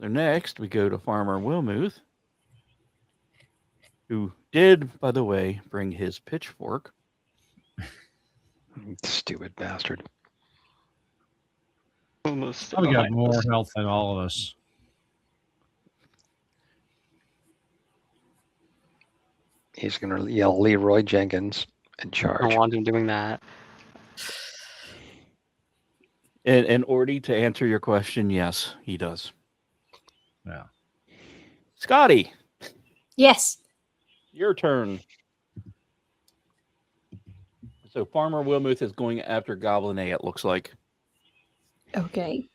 So next, we go to Farmer Wilmuth, who did, by the way, bring his pitchfork. Stupid bastard. Almost Probably got behind more us. health than all of us. He's going to yell Leroy Jenkins and I charge. don't want him doing that. And Ordy, to answer your question, yes, he does. Yeah. Scotty, Yes. your turn. So Farmer Wilmuth is going after Goblin A, it looks like. Okay.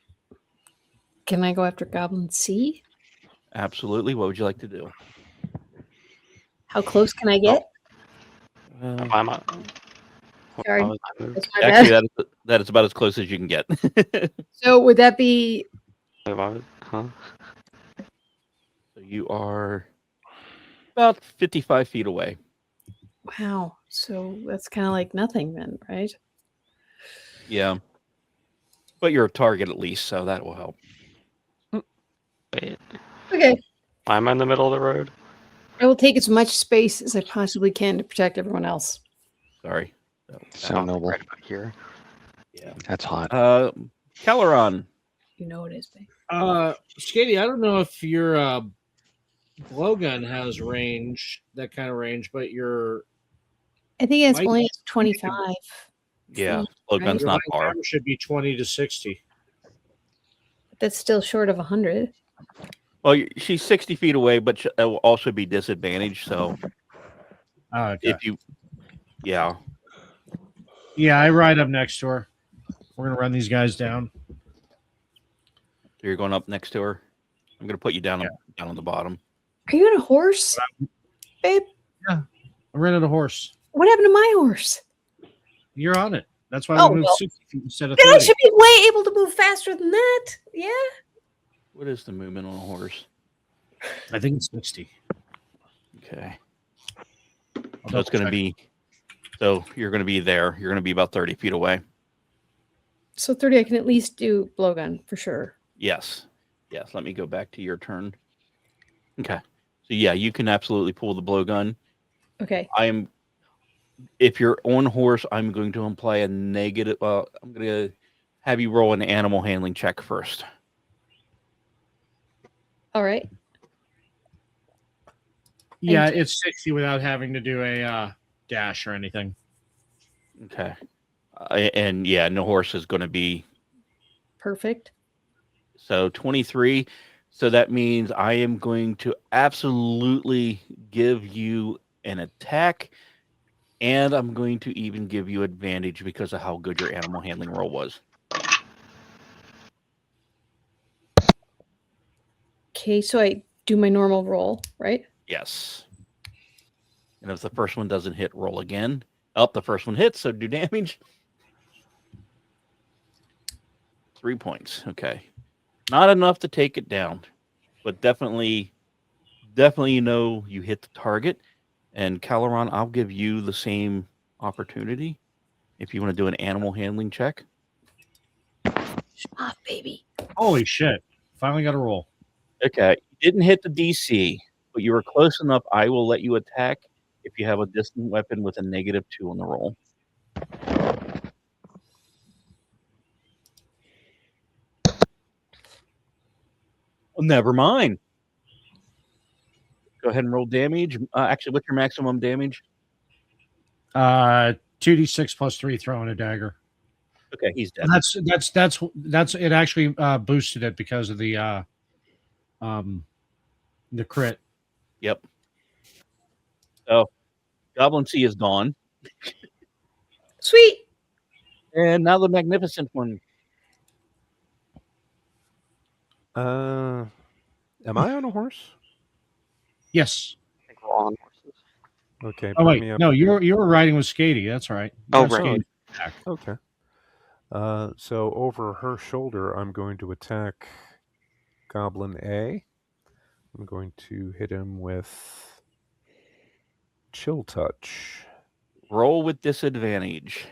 Can I go after Goblin C? Absolutely. What would you like to do? How close can I get? I'm up. Sorry. What was my move? That's my Actually, bad. that is about as close as you can get. So would that be Wait, what was- Huh? So you are about 55 feet away. wow? So that's kind of like nothing then, right? Yeah. But you're a target at least, so that will help. Wait. Okay. Why am I in the middle of the road? I will take as much space as I possibly can to protect everyone else. Sorry. So Oh, noble. right about here. Yeah. That's hot. Caleron. You know it is, babe. Skady, I don't know if your blowgun has range, that kind of range, but your I think it's Might- only 25. Yeah. feet, Logan's your not light far. armor should be 20 to 60. That's still short of 100. Well, she's 60 feet away, but it will also be disadvantaged. So Oh, okay. if you, yeah. Yeah, I ride up next to her. We're gonna run these guys down. So you're going up next to her. I'm going to put you down, down on the bottom. Are you on a horse, babe? I rented a horse. What happened to my horse? You're on it. That's why Oh, we moved well. 60 feet instead of Then I 30. should be way able to move faster than that. Yeah. What is the movement on a horse? I think it's 60. Okay. I'll So it's double going to check. be, so you're going to be there. You're going to be about 30 feet away. So 30, I can at least do blowgun for sure. Yes. Yes. Let me go back to your turn. Okay. So yeah, you can absolutely pull the blowgun. Okay. If you're on horse, I'm going to imply a negative. I'm going to have you roll an animal handling check first. All right. Yeah, it's 60 without having to do a dash or anything. Okay. And yeah, no horse is going to be Perfect. so 23. So that means I am going to absolutely give you an attack, and I'm going to even give you advantage because of how good your animal handling roll was. Okay, so I do my normal roll, right? Yes. And if the first one doesn't hit, roll again. Oh, the first one hits, so do damage. 3 points. Okay. Not enough to take it down, but definitely you know you hit the target. And Caleron, I'll give you the same opportunity if you want to do an animal handling check. Shut off, baby. Holy shit. Finally got a roll. Okay. You didn't hit the DC, but you were close enough. I will let you attack if you have a distant weapon with a -2 on the roll. Well, never mind. Go ahead and roll damage. Actually, what's your maximum damage? 2d6 plus 3 throwing a dagger. Okay, he's dead. That's it. Actually, boosted it because of the crit. Yep. So, Goblin C is gone. Sweet. And now the magnificent one. Am I on a horse? Yes. I think we're all on horses. Okay. Oh bring wait, me up no, to- you were riding with Skady. That's right. You Oh, got right. Skady back. Okay. So over her shoulder, I'm going to attack Goblin A. I'm going to hit him with Chill Touch. Roll with disadvantage.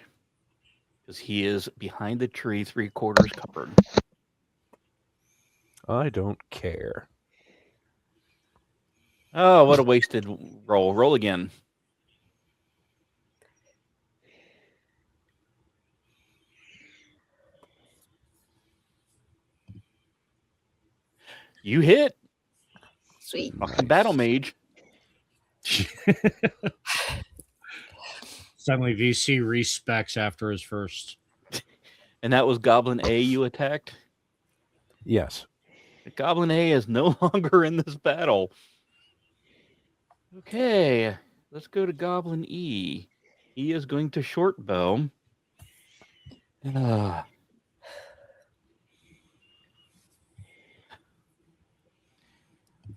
Because he is behind the tree, 3/4 covered. I don't care. Oh, what a wasted roll. Roll again. You hit. Sweet. Fucking battle mage. Suddenly, VC respecs after his first. And that was Goblin A you attacked? Yes. Goblin A is no longer in this battle. Okay, let's go to Goblin E. He is going to short bow.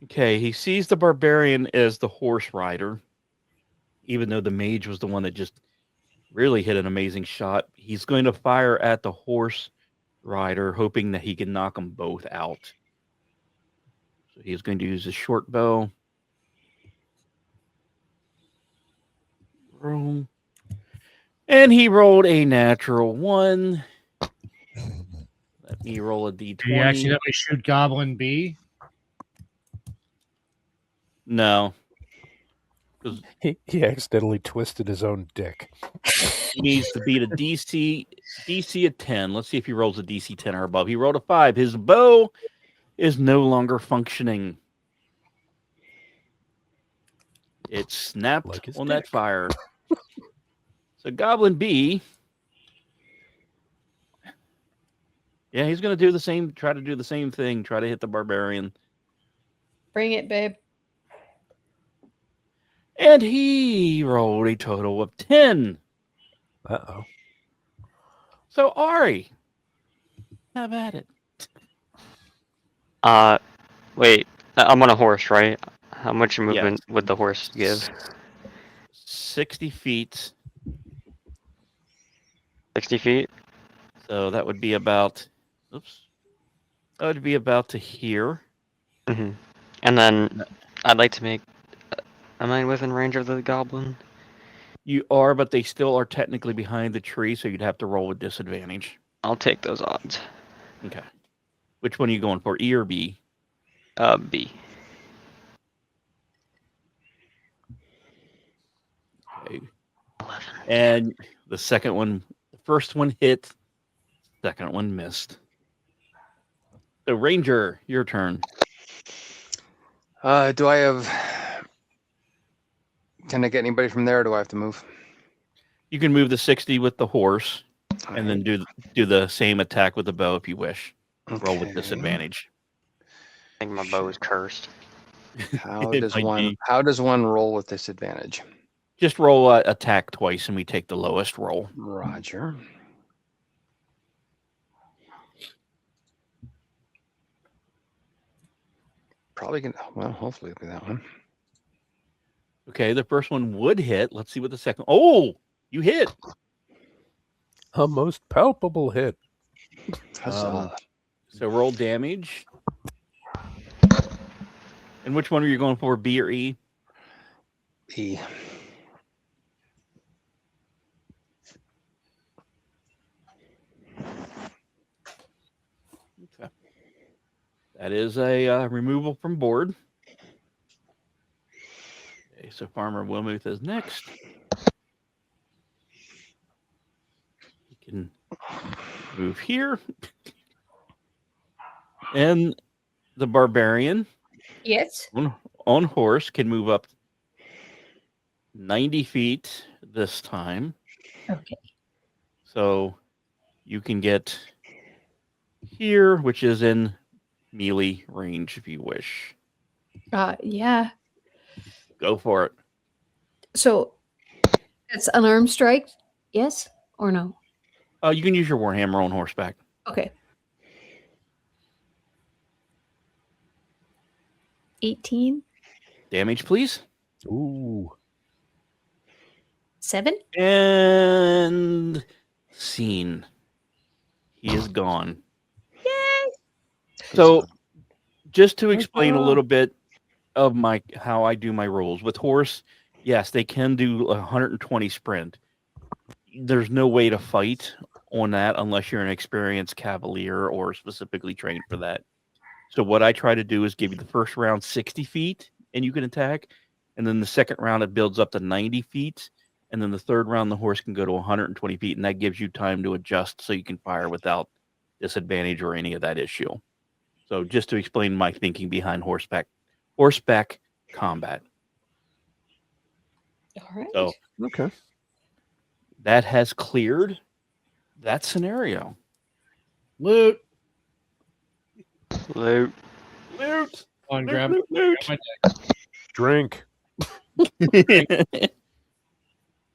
Okay, he sees the barbarian as the horse rider, even though the mage was the one that just really hit an amazing shot. He's going to fire at the horse rider, hoping that he can knock them both out. So he's going to use his short bow. Roll. And he rolled a natural 1. Let me roll a d20. Did he accidentally shoot Goblin B? No. Because He accidentally twisted his own dick. he needs to beat a DC of 10. Let's see if he rolls a DC 10 or above. He rolled a 5. His bow is no longer functioning. It snapped Like his on dick. that fire. So Goblin B, yeah, he's going to do the same, try to do the same thing, try to hit the barbarian. Bring it, babe. And he rolled a total of 10. Uh-oh. So Ari, have at it. Wait. I'm on a horse, right? How much movement Yes. would the horse give? 60 feet. 60 feet? So that would be about, that would be about to here. Mm-hmm. And then I'd like to make... Am I within range of the goblin? You are, but they still are technically behind the tree, so you'd have to roll with disadvantage. I'll take those odds. Okay. Which one are you going for, E or B? B. Okay. 11. And the second one, the first one hit, second one missed. So Ranger, your turn. Do I have? Can I get anybody from there? Or do I have to move? You can move the 60 with the horse, and then do the same attack with the bow if you wish. Roll with Okay. disadvantage. I think my bow is cursed. How It does might one? be. How does one roll with disadvantage? Just roll attack twice, and we take the lowest roll. Roger. Probably can. Well, hopefully it'll be that one. Okay, the first one would hit. Let's see what the second. Oh, you hit. A most palpable hit. Huzzah. So roll damage. And which one are you going for, B or E? E. Okay. That is a removal from board. Okay, so Farmer Wilmuth is next. He can move here. And the barbarian Yes. on horse can move up 90 feet this time. Okay. So you can get here, which is in melee range if you wish. Yeah. Go for it. So it's unarmed strike, yes or no? You can use your warhammer on horseback. Okay. 18, Damage, please. Ooh. 7. And scene. He is gone. Yay! So just to explain a little bit of how I do my rules with horse, yes, they can do 120 sprint. There's no way to fight on that unless you're an experienced cavalier or specifically trained for that. So what I try to do is give you the first round 60 feet and you can attack, and then the second round it builds up to 90 feet, and then the third round the horse can go to 120 feet, and that gives you time to adjust so you can fire without disadvantage or any of that issue. So just to explain my thinking behind horseback combat. All right. So Okay. that has cleared that scenario. Loot. Loot. Loot. On, Loot, grab. loot, loot. grab my Drink.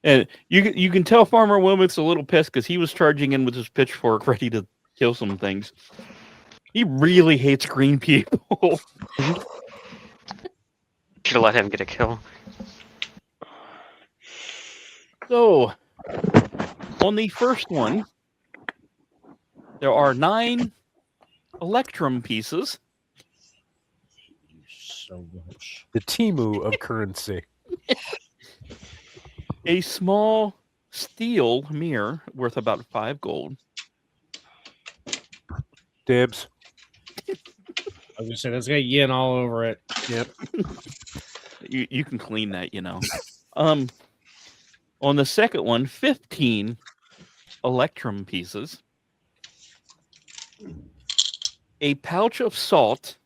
And you can tell Farmer Wilmuth's a little pissed because he was charging in with his pitchfork ready to kill some things. He really hates green people. Should have let him get a kill. So, on the first one, there are 9 electrum pieces. so much. The Timu of currency. A small steel mirror worth about 5 gold. Dibs. I was gonna say that's got yin all over it. Yep. You can clean that, On the second one, 15 electrum pieces. A pouch of salt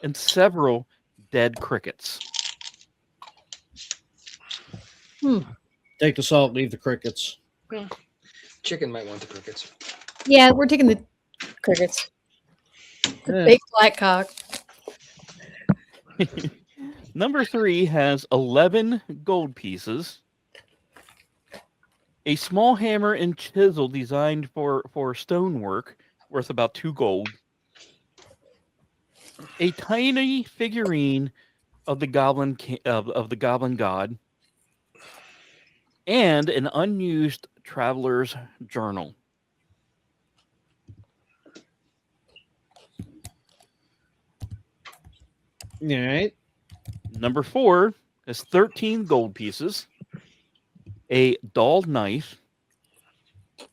and several dead crickets. Take the salt, leave the crickets. Chicken might want the crickets. Yeah, we're taking the crickets. The Yeah. big black cock. Number 3 has 11 gold pieces. A small hammer and chisel designed for stonework, worth about 2 gold. A tiny figurine of the goblin of the goblin god, and an unused traveler's journal. All right. Number 4 has 13 gold pieces, a dull knife,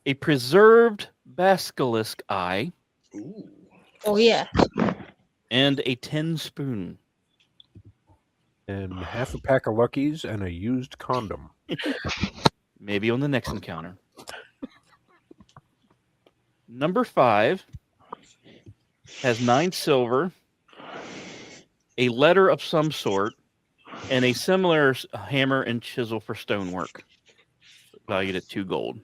a preserved basilisk eye, Oh, yeah. and a tin spoon. And half a pack of Luckies and a used condom. Maybe on the next encounter. Number 5 has 9 silver, a letter of some sort, and a similar hammer and chisel for stonework, valued at 2 gold.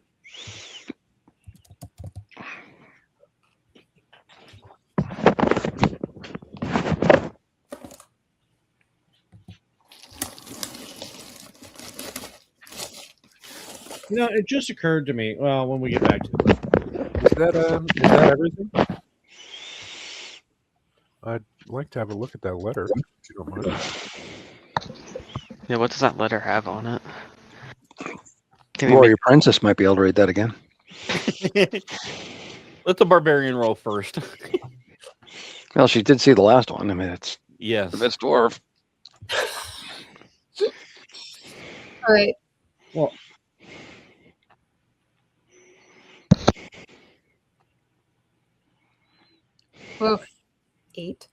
It just occurred to me. Well, when we get back to it. Is that everything? I'd like to have a look at that letter. If you don't mind. Yeah, what does that letter have on it? Can we Warrior make- Princess might be able to read that again. Let the barbarian roll first. Well, she did see the last one. I mean, it's Yes. if it's dwarf. All right. Well, Well, 8.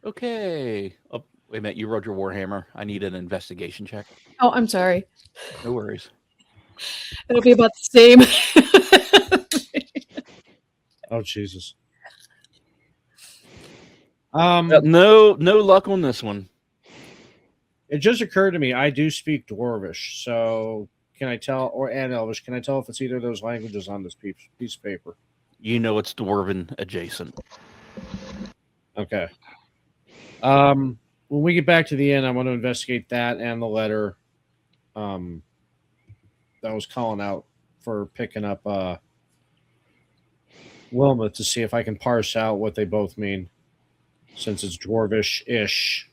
Okay. Oh, wait a minute. You rolled your Warhammer. I need an investigation check. Oh, I'm sorry. No worries. It'll be about the same. oh Jesus. No luck on this one. It just occurred to me I do speak Dwarvish, so can I tell, and Elvish? Can I tell if it's either of those languages on this piece of paper? You know it's Dwarven adjacent. Okay. When we get back to the inn, I want to investigate that and the letter that was calling out for picking up Wilmuth to see if I can parse out what they both mean, since it's Dwarvish-ish.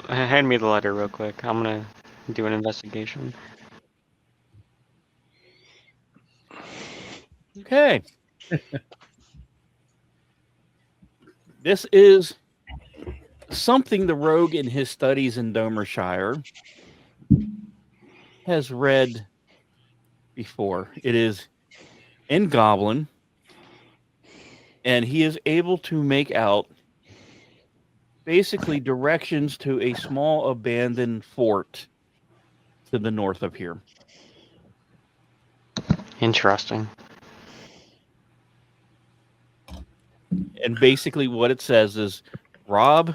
Hand me the letter real quick. I'm gonna do an investigation. Okay. This is something the rogue in his studies in Domershire has read before. It is in Goblin, and he is able to make out basically directions to a small abandoned fort to the north of here. Interesting. And basically what it says is rob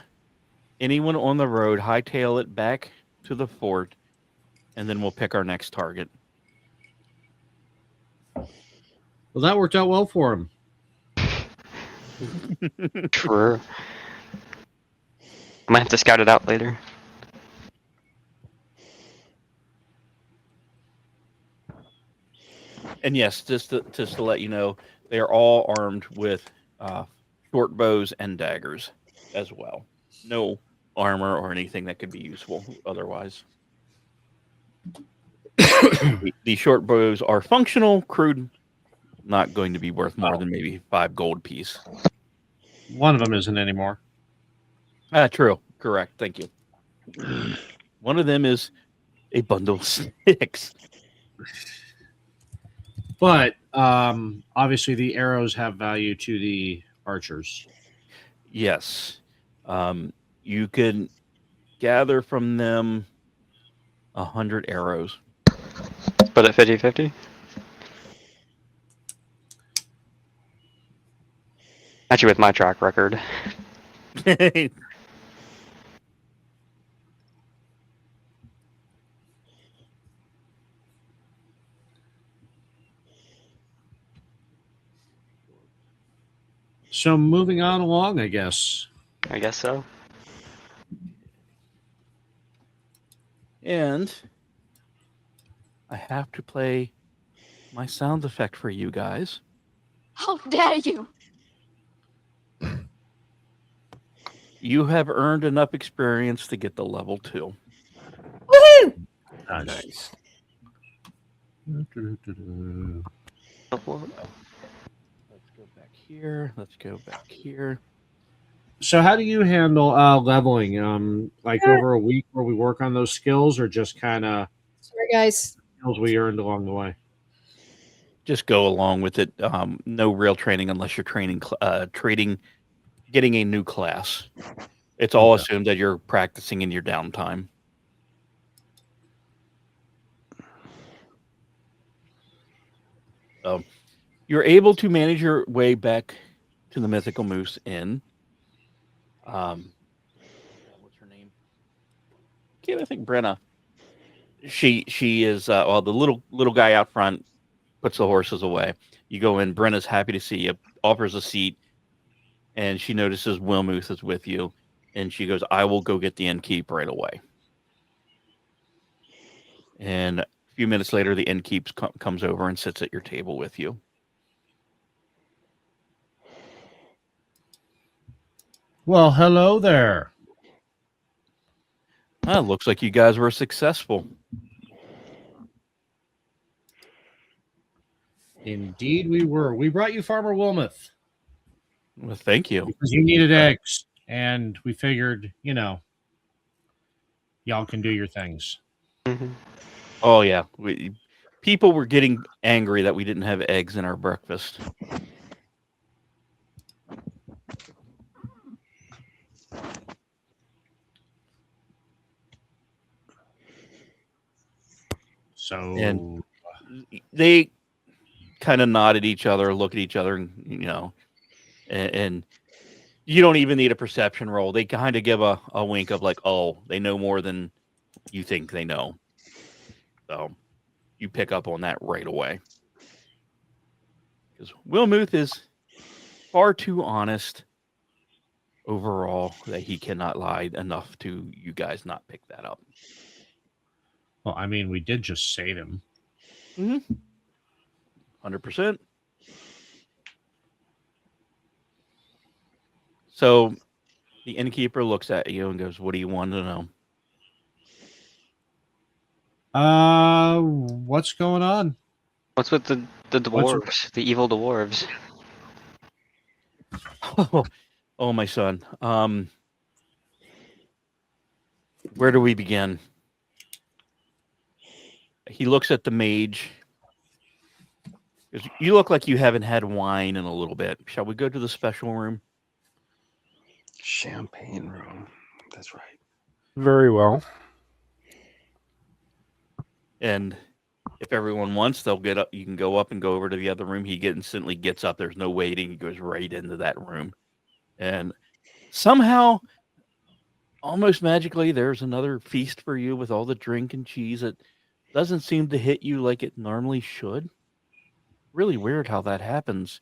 anyone on the road, hightail it back to the fort, and then we'll pick our next target. Well, that worked out well for him. True. I might have to scout it out later. And yes, just to let you know, they are all armed with short bows and daggers as well. No armor or anything that could be useful otherwise. The short bows are functional, crude, not going to be worth more than maybe 5 gold piece. One of them isn't anymore. True. Correct. Thank you. One of them is a bundle of sticks. But obviously the arrows have value to the archers. Yes. You can gather from them 100 arrows. Split it 50-50. Actually, with my track record. So moving on along, I guess. I guess so. And I have to play my sound effect for you guys. How dare you! You have earned enough experience to get to level 2. Woohoo! Nice. Let's go back here. Let's go back here. So how do you handle leveling? Like over a week where we work on those skills, or just kind of Sorry, guys. skills we earned along the way? Just go along with it. No real training unless you're trading, getting a new class. It's all assumed that you're practicing in your downtime. So you're able to manage your way back to the Mythical Moose Inn. What's her name? I think Brenna. She is well, the little guy out front puts the horses away. You go in. Brenna's happy to see you. Offers a seat, and she notices Wilmuth is with you, and she goes, "I will go get the innkeep right away." And a few minutes later, the innkeep comes over and sits at your table with you. Well, hello there. Looks like you guys were successful. Indeed, we were. We brought you Farmer Wilmuth Well, thank you. because you needed eggs, and we figured, y'all can do your things. Mm-hmm. Oh yeah, people were getting angry that we didn't have eggs in our breakfast. So And they kind of nod at each other, look at each other, and you don't even need a perception roll. They kind of give a wink of like, oh, they know more than you think they know. So you pick up on that right away. Because Wilmuth is far too honest overall that he cannot lie enough to you guys not pick that up. Well, I mean, we did just save him. 100%. So the innkeeper looks at you and goes, what do you want to know? What's going on? What's with the dwarves, the evil dwarves? Oh, my son. Where do we begin? He looks at the mage. You look like you haven't had wine in a little bit. Shall we go to the special room? Champagne room. That's right. Very well. And if everyone wants, they'll get up. You can go up and go over to the other room. He instantly gets up. There's no waiting. He goes right into that room. And somehow, almost magically, there's another feast for you with all the drink and cheese. It doesn't seem to hit you like it normally should. Really weird how that happens.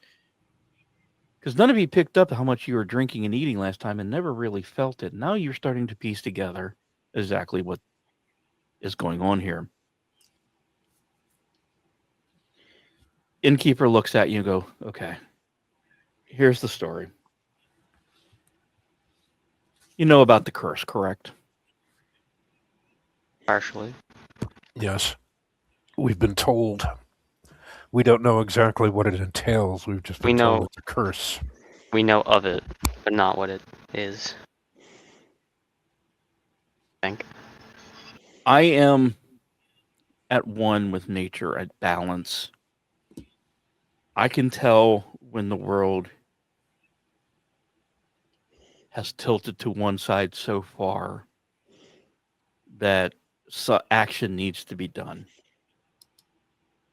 Because none of you picked up how much you were drinking and eating last time and never really felt it. Now you're starting to piece together exactly what is going on here. Innkeeper looks at you and go, okay, here's the story. You know about the curse, correct? Partially. Yes. We've been told. We don't know exactly what it entails. We've just been told it's a curse. We know of it, but not what it is. I think. I am at one with nature, at balance. I can tell when the world has tilted to one side so far that action needs to be done.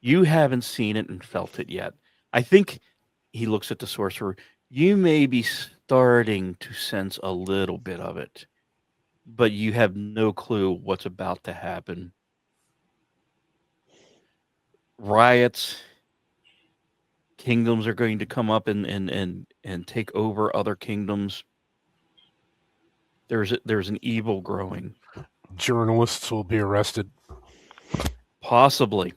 You haven't seen it and felt it yet. I think he looks at the sorcerer. You may be starting to sense a little bit of it, but you have no clue what's about to happen. Riots, kingdoms are going to come up and take over other kingdoms. There's an evil growing. Journalists will be arrested. Possibly.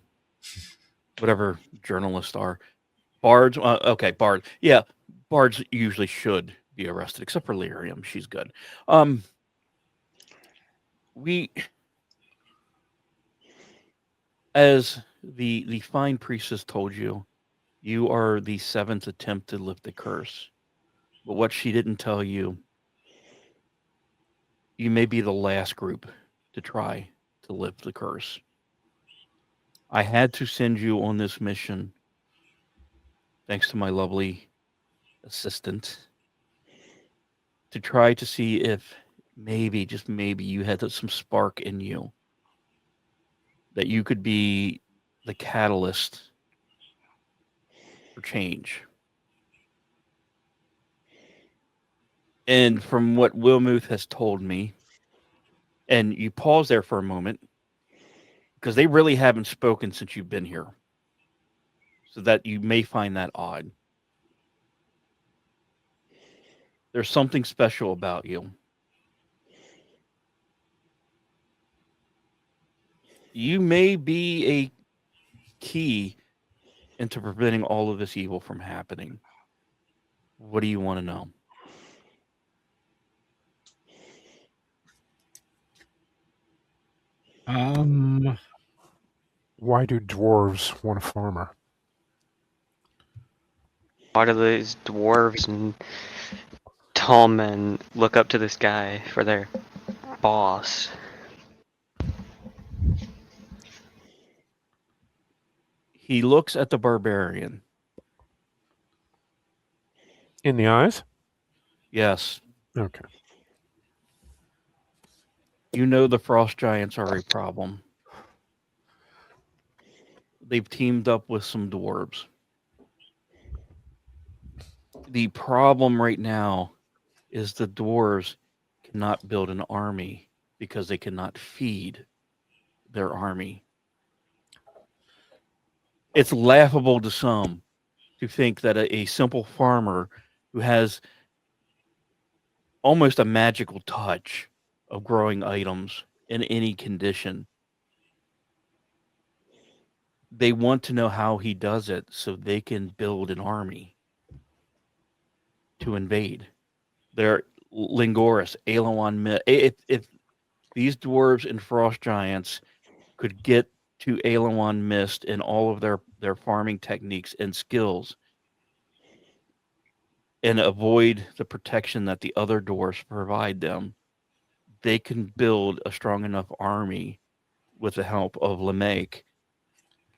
Whatever journalists are. Bards, okay, bard. Yeah, bards usually should be arrested, except for Lyrium. She's good. We, as the fine priestess told you, you are the seventh attempt to lift the curse. But what she didn't tell you, you may be the last group to try to lift the curse. I had to send you on this mission, thanks to my lovely assistant, to try to see if maybe, just maybe, you had some spark in you that you could be the catalyst for change. And from what Wilmuth has told me, and you pause there for a moment, because they really haven't spoken since you've been here. So that you may find that odd. There's something special about you. You may be a key into preventing all of this evil from happening. What do you want to know? Why do dwarves want a farmer? Why do these dwarves and tall men look up to this guy for their boss? He looks at the barbarian. In the eyes? Yes. Okay. You know the frost giants are a problem. They've teamed up with some dwarves. The problem right now is the dwarves cannot build an army because they cannot feed their army. It's laughable to some to think that a simple farmer who has almost a magical touch of growing items in any condition, they want to know how he does it so they can build an army to invade. They're Lingoris, Eloan, if these dwarves and frost giants could get to Eloan Mist and all of their farming techniques and skills and avoid the protection that the other dwarves provide them, they can build a strong enough army with the help of Lamake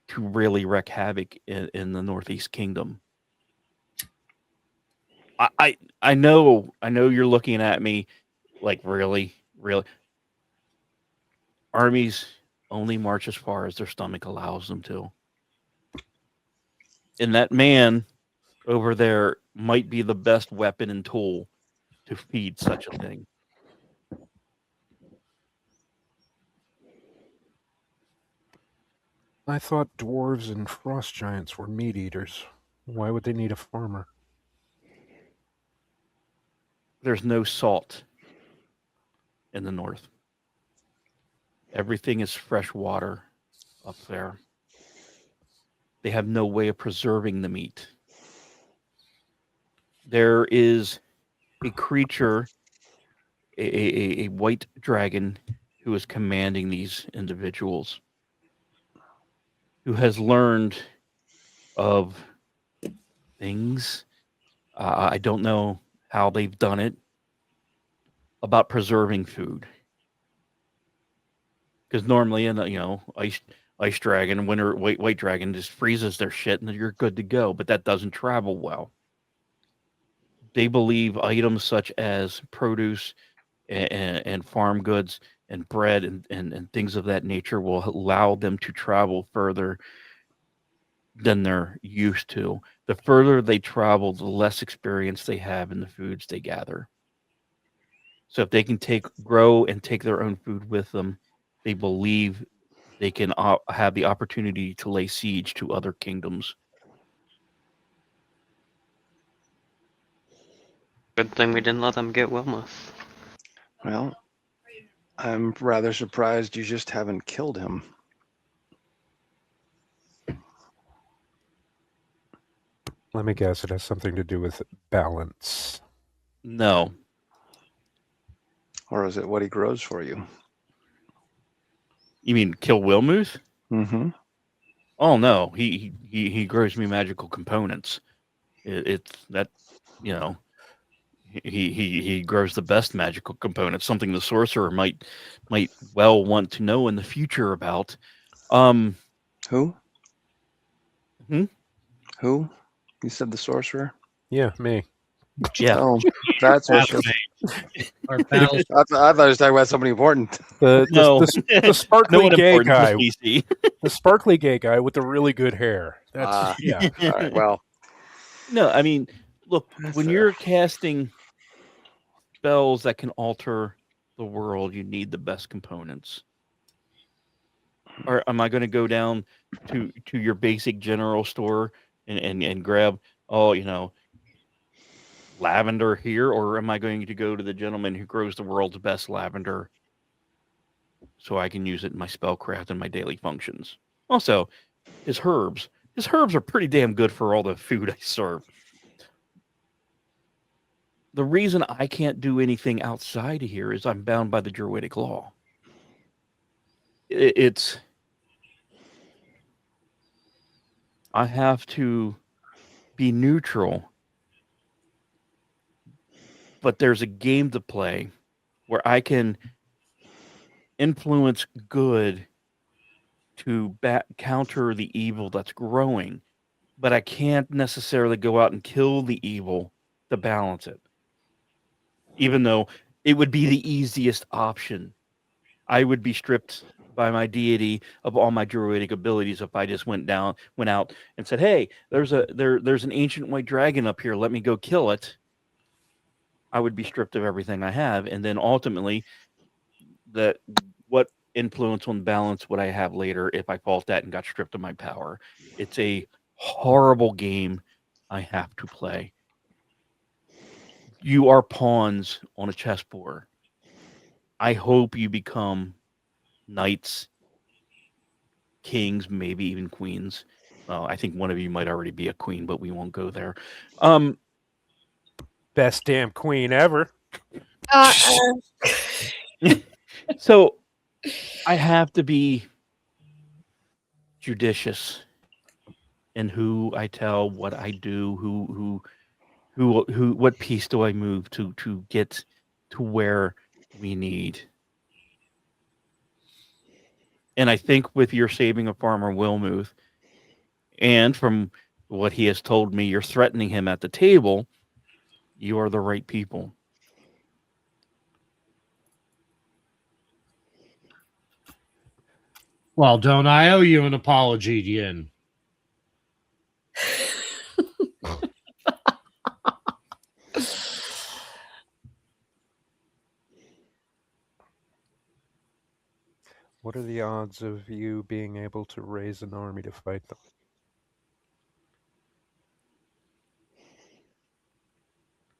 to really wreak havoc in the Northeast Kingdom. I know you're looking at me like really. Armies only march as far as their stomach allows them to. And that man over there might be the best weapon and tool to feed such a thing. I thought dwarves and frost giants were meat eaters. Why would they need a farmer? There's no salt in the north. Everything is fresh water up there. They have no way of preserving the meat. There is a creature, a white dragon, who is commanding these individuals, who has learned of things. I don't know how they've done it, about preserving food. Because normally, ice dragon, winter white dragon just freezes their shit and you're good to go. But that doesn't travel well. They believe items such as produce and farm goods and bread and things of that nature will allow them to travel further than they're used to. The further they travel, the less experience they have in the foods they gather. So if they can grow and take their own food with them, they believe they can have the opportunity to lay siege to other kingdoms. Good thing we didn't let them get Wilmuth. Well, I'm rather surprised you just haven't killed him. Let me guess, it has something to do with balance. No. Or is it what he grows for you? You mean kill Wilmuth? Mm-hmm. Oh no, he grows me magical components. It's that, he grows the best magical components. Something the sorcerer might well want to know in the future about. Who? Hmm? Who? You said the sorcerer? Yeah, me. Yeah. Oh, that's what she... Our battle I thought I was talking about somebody important. The No sparkly one gay important, guy. just PC. The sparkly gay guy with the really good hair. That's yeah. All right, well, No, I mean, look, That's when fair. you're casting spells that can alter the world, you need the best components. Or am I going to go down to your basic general store and grab, lavender here, or am I going to go to the gentleman who grows the world's best lavender so I can use it in my spellcraft and my daily functions? Also, his herbs. His herbs are pretty damn good for all the food I serve. The reason I can't do anything outside of here is I'm bound by the Druidic law. I have to be neutral, but there's a game to play where I can influence good to counter the evil that's growing, but I can't necessarily go out and kill the evil to balance it. Even though it would be the easiest option, I would be stripped by my deity of all my druidic abilities if I just went out and said, "Hey, there's an ancient white dragon up here. Let me go kill it." I would be stripped of everything I have, and then ultimately, that what influence on balance would I have later if I fought that and got stripped of my power? It's a horrible game I have to play. You are pawns on a chessboard. I hope you become knights, kings, maybe even queens. Well, I think one of you might already be a queen, but we won't go there. Best damn queen ever. So I have to be judicious in who I tell, what I do, what piece do I move to get to where we need. And I think with your saving of Farmer Wilmuth, and from what he has told me, you're threatening him at the table. You are the right people. Well, don't I owe you an apology, Yin? What are the odds of you being able to raise an army to fight them?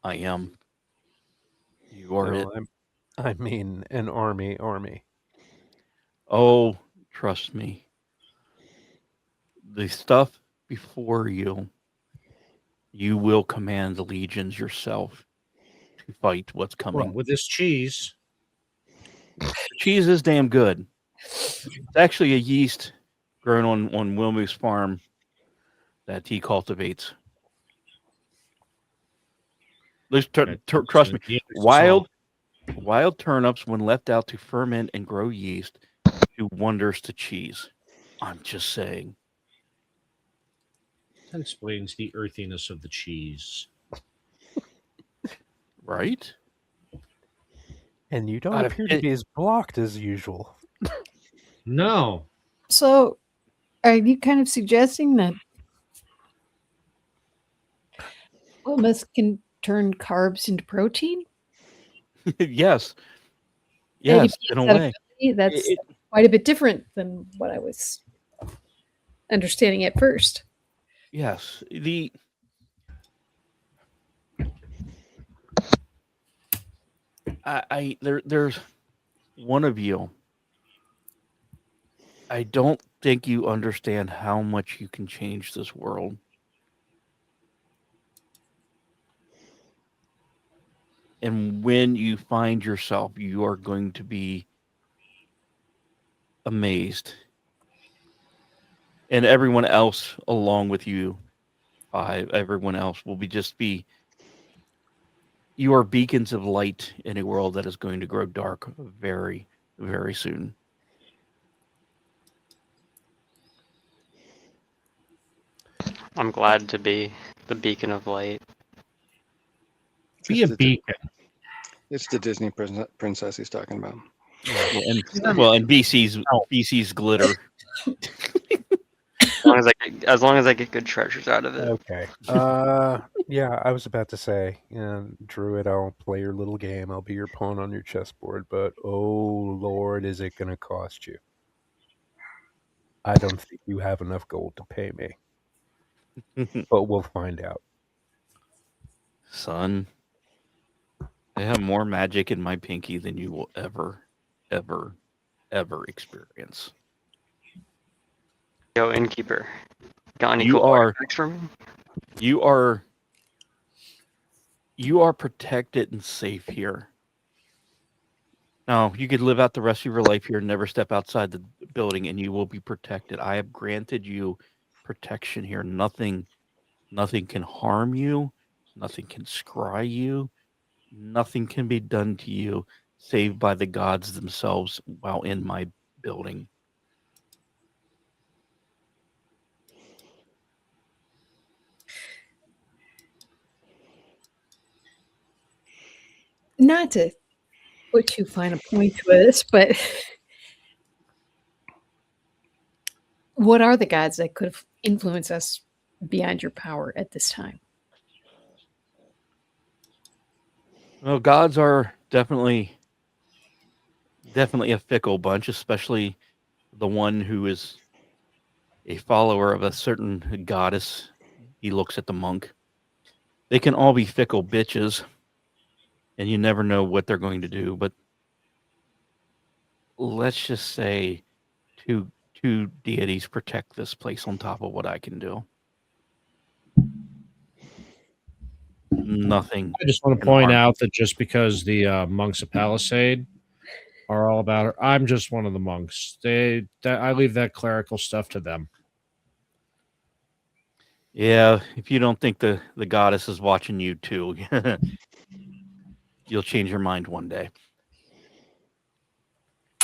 I am. You are it. No, I mean an army. Oh, trust me. The stuff before you, you will command the legions yourself to fight what's coming. Well, with this cheese. The cheese is damn good. It's actually a yeast grown on Wilmuth's farm that he cultivates. Trust me, wild turnips, when left out to ferment and grow yeast, do wonders to cheese. I'm just saying. That explains the earthiness of the cheese. Right? And you don't appear to be as blocked as usual. No. So, are you kind of suggesting that Wilmuth can turn carbs into protein? Yes. And Yes, if in a that way. ability, that's quite a bit different than what I was understanding at first. Yes. There's one of you. I don't think you understand how much you can change this world. And when you find yourself, you are going to be amazed. And everyone else along with you, everyone else will be you are beacons of light in a world that is going to grow dark very, very soon. I'm glad to be the beacon of light. Be a beacon. It's the Disney princess he's talking about. And BC's glitter. As long as I get good treasures out of it. Okay. Yeah, I was about to say, Druid, I'll play your little game. I'll be your pawn on your chessboard, but oh Lord, is it going to cost you? I don't think you have enough gold to pay me. But we'll find out. Son, I have more magic in my pinky than you will ever experience. Yo, innkeeper. Got any You cool are- artifacts for me? You are protected and safe here. Now, you could live out the rest of your life here and never step outside the building, and you will be protected. I have granted you protection here. Nothing can harm you. Nothing can scry you. Nothing can be done to you, save by the gods themselves while in my building. Not to put too fine a point to this, but what are the gods that could influence us beyond your power at this time? Well, gods are definitely a fickle bunch, especially the one who is a follower of a certain goddess. He looks at the monk. They can all be fickle bitches, and you never know what they're going to do. But let's just say two deities protect this place on top of what I can do. Nothing. I just want to can point harm. out that just because the monks of Palisade are all about it, I'm just one of the monks. I leave that clerical stuff to them. Yeah, if you don't think the goddess is watching you too, you'll change your mind one day.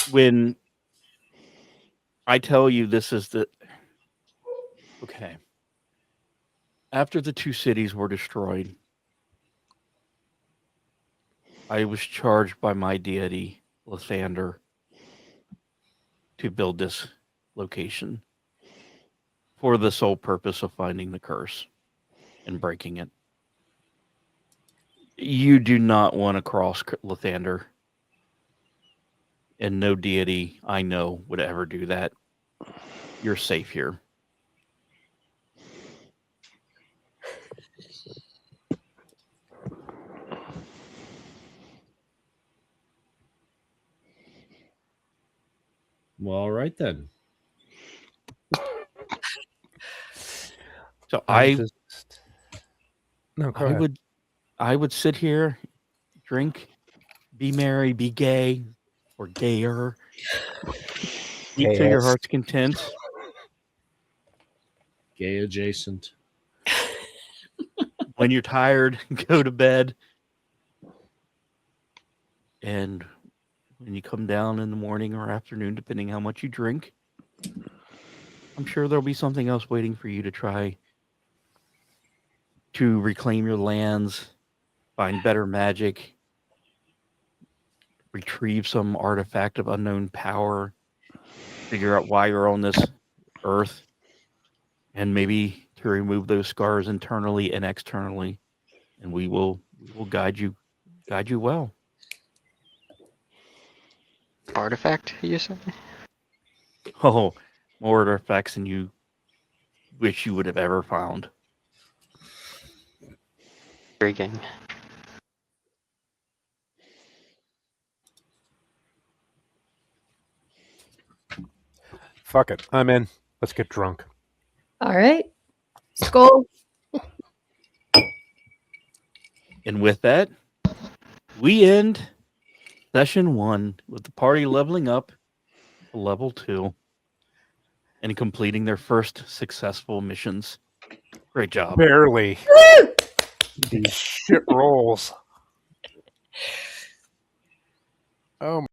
When I tell you this is okay. After the two cities were destroyed, I was charged by my deity, Lathander, to build this location for the sole purpose of finding the curse and breaking it. You do not want to cross Lathander, and no deity I know would ever do that. You're safe here. Well, all right then. So No, go ahead. I would sit here, drink, be merry, be gay, or gayer. Eat to your heart's content. Gay adjacent. When you're tired, go to bed. And when you come down in the morning or afternoon, depending how much you drink, I'm sure there'll be something else waiting for you to try to reclaim your lands, find better magic, retrieve some artifact of unknown power, figure out why you're on this earth, and maybe to remove those scars internally and externally. And we will guide you well. Artifact, you say? Oh, more artifacts than you wish you would have ever found. Intriguing. Fuck it. I'm in. Let's get drunk. All right. Skull. And with that, we end session 1 with the party leveling up to level 2 and completing their first successful missions. Great job. Barely. These shit rolls. Oh my